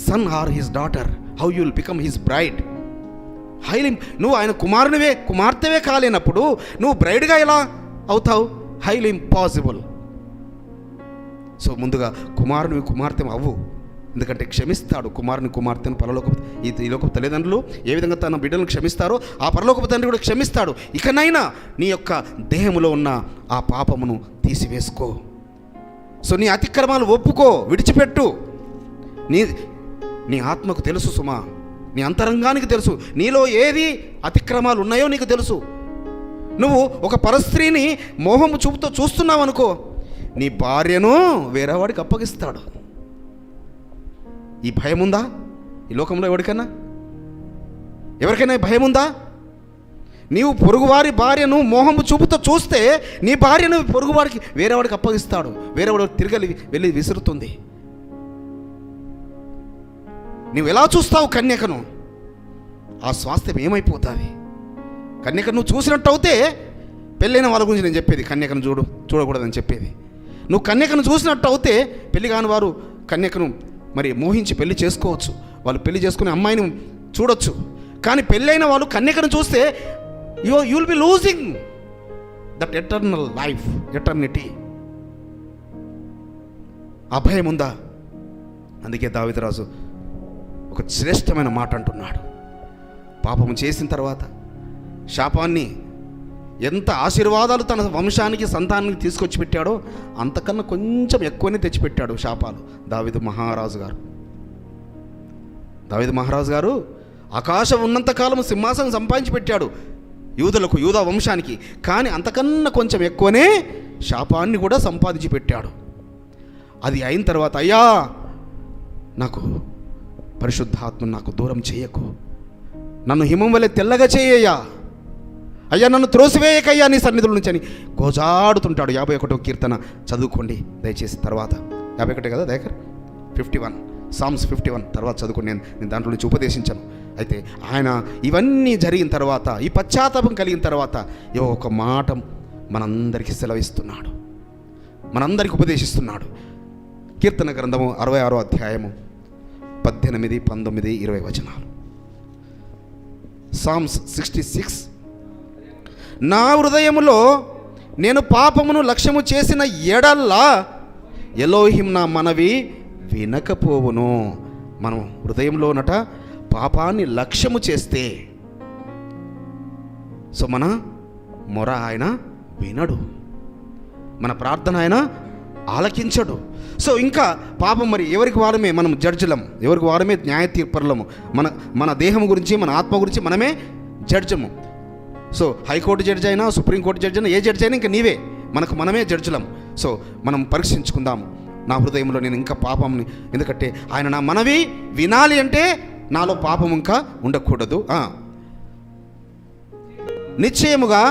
son or his daughter, how you will become his bride. నువ్వు ఆయన కుమార్తెవే కాలేనప్పుడు నువ్వు బ్రైడ్గా ఎలా అవుతావు? Highly impossible. సో ముందుగా కుమార్తె అవ్వు. ఎందుకంటే క్షమిస్తాడు కుమార్తెను పరలోకపు ఈ లోకపు తల్లిదండ్రులు ఏ విధంగా తన బిడ్డలను క్షమిస్తారో ఆ పరలోకపు తండ్రి కూడా క్షమిస్తాడు. ఇకనైనా నీ యొక్క దేహములో ఉన్న ఆ పాపమును తీసివేసుకో. సో నీ అతిక్రమాలు ఒప్పుకో, విడిచిపెట్టు. నీ ఆత్మకు తెలుసు సుమా, నీ అంతరంగానికి తెలుసు నీలో ఏది అతిక్రమాలు ఉన్నాయో నీకు తెలుసు. నువ్వు ఒక పరస్త్రీని మోహము చూపుతో చూస్తున్నావు అనుకో, నీ భార్యను వేరేవాడికి అప్పగిస్తాడు. ఈ భయం ఉందా? ఈ లోకంలో ఎవరికైనా భయం ఉందా? నీవు పొరుగువారి భార్యను మోహము చూపుతో చూస్తే నీ భార్యను పొరుగువారికి వేరేవాడికి అప్పగిస్తాడు, వేరేవాడు తిరగలి వెళ్ళి విసురుతుంది. నువ్వు ఎలా చూస్తావు కన్యకను, ఆ స్వాస్థ్యం ఏమైపోతుంది? కన్యకను నువ్వు చూసినట్టు అవుతే, పెళ్ళైన వాళ్ళ గురించి నేను చెప్పేది, కన్యకను చూడకూడదని చెప్పేది. నువ్వు కన్యకను చూసినట్టు అవుతే పెళ్లి కాని వారు కన్యకను మరి మోహించి పెళ్లి చేసుకోవచ్చు, వాళ్ళు పెళ్లి చేసుకునే అమ్మాయిని చూడొచ్చు. కానీ పెళ్ళైన వాళ్ళు కన్యకను చూస్తే you will be losing that eternal life, eternity. ఆ భయం ఉందా? అందుకే దావీదురాజు ఒక శ్రేష్టమైన మాట అంటున్నాడు. పాపము చేసిన తర్వాత శాపాన్ని, ఎంత ఆశీర్వాదాలు తన వంశానికి సంతానానికి తీసుకొచ్చి పెట్టాడో అంతకన్నా కొంచెం ఎక్కువనే తెచ్చిపెట్టాడు శాపాలు దావీదు మహారాజు గారు ఆకాశం ఉన్నంతకాలం సింహాసనం సంపాదించి పెట్టాడు యూదులకు, యూదా వంశానికి. కానీ అంతకన్నా కొంచెం ఎక్కువనే శాపాన్ని కూడా సంపాదించి పెట్టాడు. అది అయిన తర్వాత, అయ్యా నాకు పరిశుద్ధాత్మ నాకు దూరం చేయకు, నన్ను హిమం వలె తెల్లగా చేయయ్యా, అయ్యా నన్ను త్రోసివేయకయ్యా నీ సన్నిధుల నుంచి అని గోజాడుతుంటాడు. 51వ కీర్తన చదువుకోండి దయచేసి. తర్వాత 51 కదా దయకర్, 51 సామ్స్ 51 తర్వాత చదువుకోండి. నేను దాంట్లో నుంచి ఉపదేశించాను. అయితే ఆయన ఇవన్నీ జరిగిన తర్వాత, ఈ పశ్చాత్తాపం కలిగిన తర్వాత ఒక మాట మనందరికీ సెలవిస్తున్నాడు, మనందరికీ ఉపదేశిస్తున్నాడు. కీర్తన గ్రంథము 66వ అధ్యాయము 18, 19, 20 వచనాలు. సామ్స్ 66. నా హృదయములో నేను పాపమును లక్ష్యము చేసిన ఎడల్లా ఎలోహిం నా మనవి వినకపోవును. మనం హృదయంలోనట పాపాన్ని లక్ష్యము చేస్తే సో మన మొర ఆయన వినడు, మన ప్రార్థన ఆయన ఆలకించడు. సో ఇంకా పాపం మరి ఎవరికి వారమే మనం జడ్జిలం, ఎవరికి వారమే న్యాయ తీర్పరులము. మన దేహం గురించి, మన ఆత్మ గురించి మనమే జడ్జము. సో హైకోర్టు జడ్జి అయినా, సుప్రీంకోర్టు జడ్జి అయినా, ఏ జడ్జి అయినా ఇంకా నీవే, మనమే జడ్జిలం. సో మనం పరీక్షించుకుందాము. నా హృదయంలో నేను ఇంకా పాపంని, ఎందుకంటే ఆయన నా మనవి వినాలి అంటే నాలో పాపం ఇంకా ఉండకూడదు. నిశ్చయముగా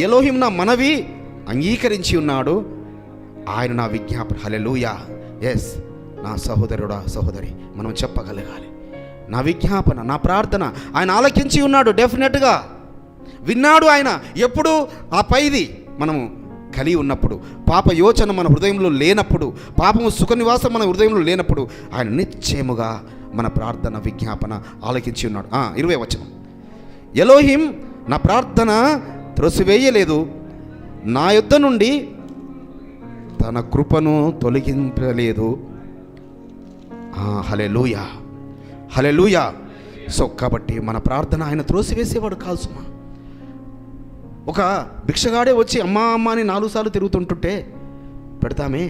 ఎలోహిం నా మనవి అంగీకరించి ఉన్నాడు, ఆయన నా విజ్ఞాపన. హల్లెలూయా. ఎస్, నా సహోదరుడా సహోదరి, మనం చెప్పగలగాలి, నా విజ్ఞాపన, నా ప్రార్థన ఆయన ఆలకించి ఉన్నాడు. డెఫినెట్గా విన్నాడు ఆయన. ఎప్పుడు? ఆ పైది మనము కలిగి ఉన్నప్పుడు, పాప యోచన మన హృదయంలో లేనప్పుడు, పాపము సుఖ నివాసం మన హృదయంలో లేనప్పుడు ఆయన నిశ్చయముగా మన ప్రార్థన విజ్ఞాపన ఆలకించి ఉన్నాడు. 20వ వచనం. ఎలోహిం నా ప్రార్థన త్రోసివేయలేదు, నా యొద్ద నుండి తన కృపను తొలగించలేదు. హల్లెలూయా, హల్లెలూయా. సో కాబట్టి మన ప్రార్థన ఆయన త్రోసివేసేవాడు కాదు సుమా. ఒక భిక్షగాడే వచ్చి అమ్మా అమ్మ అని 4 సార్లు తిరుగుతుంటుంటే పెడతామే?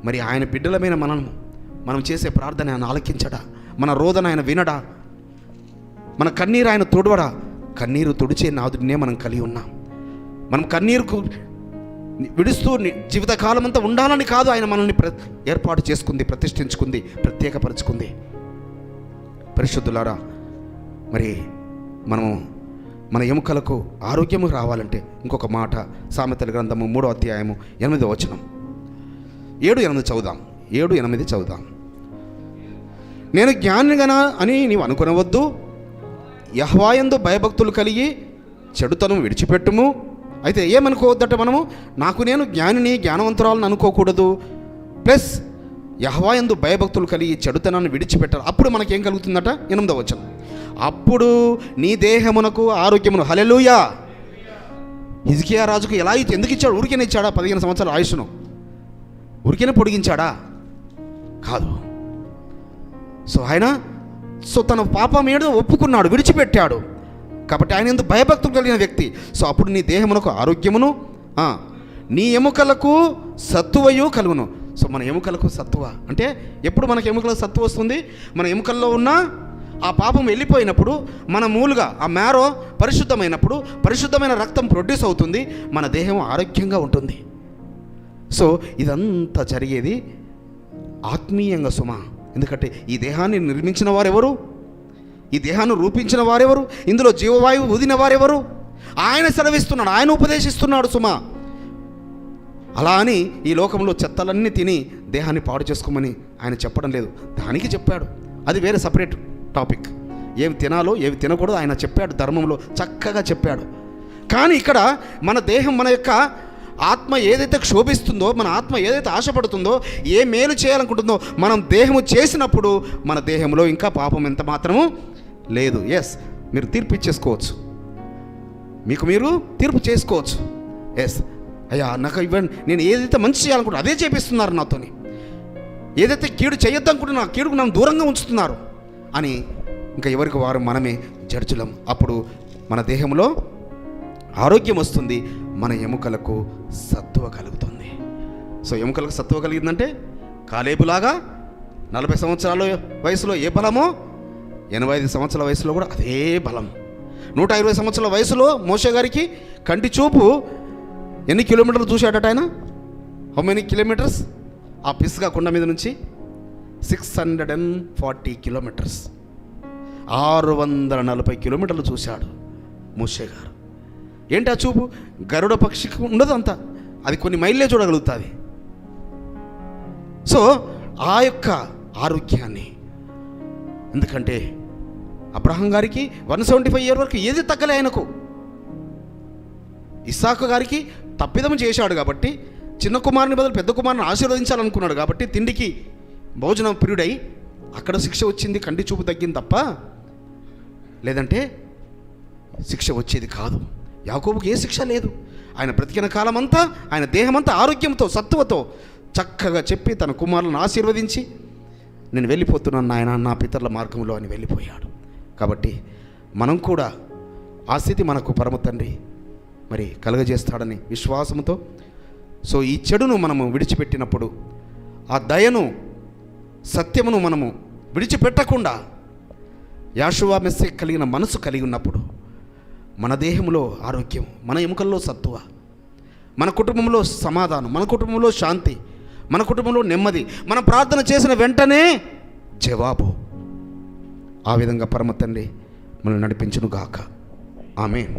మరి ఆయన బిడ్డలమైన మనం చేసే ప్రార్థన ఆయన ఆలకించడా? మన రోదన ఆయన వినడా? మన కన్నీరు ఆయన తుడవడా? కన్నీరు తుడిచే నాదుడినే మనం కలిగి ఉన్నాం. మనం కన్నీరుకు విడుస్తూ జీవితకాలం అంతా ఉండాలని కాదు ఆయన మనల్ని ఏర్పాటు చేసుకుంది, ప్రతిష్ఠించుకుంది, ప్రత్యేకపరుచుకుంది. పరిశుద్ధులారా, మరి మనము మన ఎముకలకు ఆరోగ్యము రావాలంటే ఇంకొక మాట, సామెతల గ్రంథము 3వ అధ్యాయము 8వ వచనం. 7-8 చదువుదాం. 7-8 చదువుదాం. నేను జ్ఞానిగనా అని నీవు అనుకునవద్దు, యెహోవాయందు భయభక్తులు కలిగి చెడుతనం విడిచిపెట్టుము. అయితే ఏమనుకోవద్దట మనము, నేను జ్ఞానిని జ్ఞానవంతురాలను అనుకోకూడదు. ప్లస్ యెహోవాయందు భయభక్తులు కలిగి చెడుతనాన్ని విడిచిపెట్టాలి. అప్పుడు మనకేం కలుగుతుందట? 8వ వచనం. అప్పుడు నీ దేహమునకు ఆరోగ్యమును. హల్లెలూయా. హిజ్కియా రాజుకు ఎలా ఎందుకు ఇచ్చాడు? ఊరికేనే ఇచ్చాడా 15 సంవత్సరాల ఆయుష్ను? ఊరికేనే పొడిగించాడా? కాదు. సో ఆయన తన పాపం ఏదో ఒప్పుకున్నాడు, విడిచిపెట్టాడు. కాబట్టి ఆయన ఎందుకు భయభక్తులు కలిగిన వ్యక్తి. సో అప్పుడు నీ దేహమునకు ఆరోగ్యమును, నీ ఎముకలకు సత్తువయు కలుగును. సో మన ఎముకలకు సత్తువ అంటే ఎప్పుడు మనకు ఎముకలకు సత్తువ వస్తుంది? మన ఎముకల్లో ఉన్న ఆ పాపం వెళ్ళిపోయినప్పుడు, మన మూలుగా ఆ మ్యారో పరిశుద్ధమైనప్పుడు, పరిశుద్ధమైన రక్తం ప్రొడ్యూస్ అవుతుంది, మన దేహం ఆరోగ్యంగా ఉంటుంది. సో ఇదంతా జరిగేది ఆత్మీయంగా సుమా. ఎందుకంటే ఈ దేహాన్ని నిర్మించిన వారెవరు? ఈ దేహాన్ని రూపించిన వారెవరు? ఇందులో జీవవాయువు ఊదిన వారెవరు? ఆయన సెలవిస్తున్నాడు, ఆయన ఉపదేశిస్తున్నాడు సుమా. అలా అని ఈ లోకంలో చెత్తలన్నీ తిని దేహాన్ని పాడు చేసుకోమని ఆయన చెప్పడం లేదు. దానికి చెప్పాడు, అది వేరే సపరేట్ టాపిక్. ఏవి తినాలో ఏవి తినకూడదు ఆయన చెప్పాడు, ధర్మంలో చక్కగా చెప్పాడు. కానీ ఇక్కడ మన దేహం, మన యొక్క ఆత్మ ఏదైతే క్షోభిస్తుందో, మన ఆత్మ ఏదైతే ఆశపడుతుందో, ఏ మేలు చేయాలనుకుంటుందో, మనం దేహము చేసినప్పుడు మన దేహంలో ఇంకా పాపం ఎంత మాత్రము లేదు. ఎస్, మీరు తీర్పు ఇచ్చేసుకోవచ్చు, మీకు మీరు తీర్పు చేసుకోవచ్చు. ఎస్, అయ్యా నాకు ఇవ్వండి, నేను ఏదైతే మంచి చేయాలనుకుంటున్నా అదే చేపిస్తున్నారు నాతోని, ఏదైతే కీడు చేయొద్దు అనుకుంటున్నా కీడుకు నన్ను దూరంగా ఉంచుతున్నారు అని ఇంకా ఎవరికి వారు మనమే జడ్జులం. అప్పుడు మన దేహంలో ఆరోగ్యం వస్తుంది, మన ఎముకలకు సత్తువ కలుగుతుంది. సో ఎముకలకు సత్తువ కలిగిందంటే కాలేబులాగా 40 సంవత్సరాల వయసులో ఏ బలమో 85 సంవత్సరాల వయసులో కూడా అదే బలం. 120 సంవత్సరాల వయసులో మోషే గారికి కంటి చూపు ఎన్ని కిలోమీటర్లు చూశాడట ఆయన? How many kilometres? ఆ పిస్గా కొండ మీద నుంచి 640 కిలోమీటర్స్, 640 కిలోమీటర్లు చూశాడు మోషే గారు. ఏంటి ఆ చూపు? గరుడ పక్షికి ఉండదు అంత, అది కొన్ని మైళ్ళే చూడగలుగుతుంది. సో ఆ యొక్క ఆరోగ్యాన్ని, ఎందుకంటే అబ్రహాం గారికి 175 ఇయర్ వరకు ఏది తగ్గలే ఆయనకు. ఇస్సాకు గారికి తప్పిదం చేశాడు కాబట్టి, చిన్న కుమారుని బదులు పెద్ద కుమారుని ఆశీర్వదించాలనుకున్నాడు కాబట్టి తిండికి భోజనం ప్రియుడై అక్కడ శిక్ష వచ్చింది, కంటి చూపు తగ్గింది తప్ప లేదంటే శిక్ష వచ్చేది కాదు. యాకోబుకి ఏ శిక్ష లేదు. ఆయన బ్రతికిన కాలమంతా ఆయన దేహమంతా ఆరోగ్యంతో సత్తువతో చక్కగా చెప్పి తన కుమారులను ఆశీర్వదించి, నేను వెళ్ళిపోతున్నాను నాయన నా పితరుల మార్గంలో అని వెళ్ళిపోయాడు. కాబట్టి మనం కూడా ఆ స్థితి మనకు పరమ తండ్రి మరి కలుగజేస్తాడని విశ్వాసంతో, సో ఈ చెడును మనము విడిచిపెట్టినప్పుడు, ఆ దయను సత్యమును మనము విడిచిపెట్టకుండా యాషువా మెస్సే కలిగిన మనసు కలిగి ఉన్నప్పుడు మన దేహంలో ఆరోగ్యం, మన ఎముకల్లో సత్తువ, మన కుటుంబంలో సమాధానం, మన కుటుంబంలో శాంతి, మన కుటుంబంలో నెమ్మది, మనం ప్రార్థన చేసిన వెంటనే జవాబు. ఆ విధంగా పరమ తండ్రి మనల్ని నడిపించును గాక. ఆమేన్.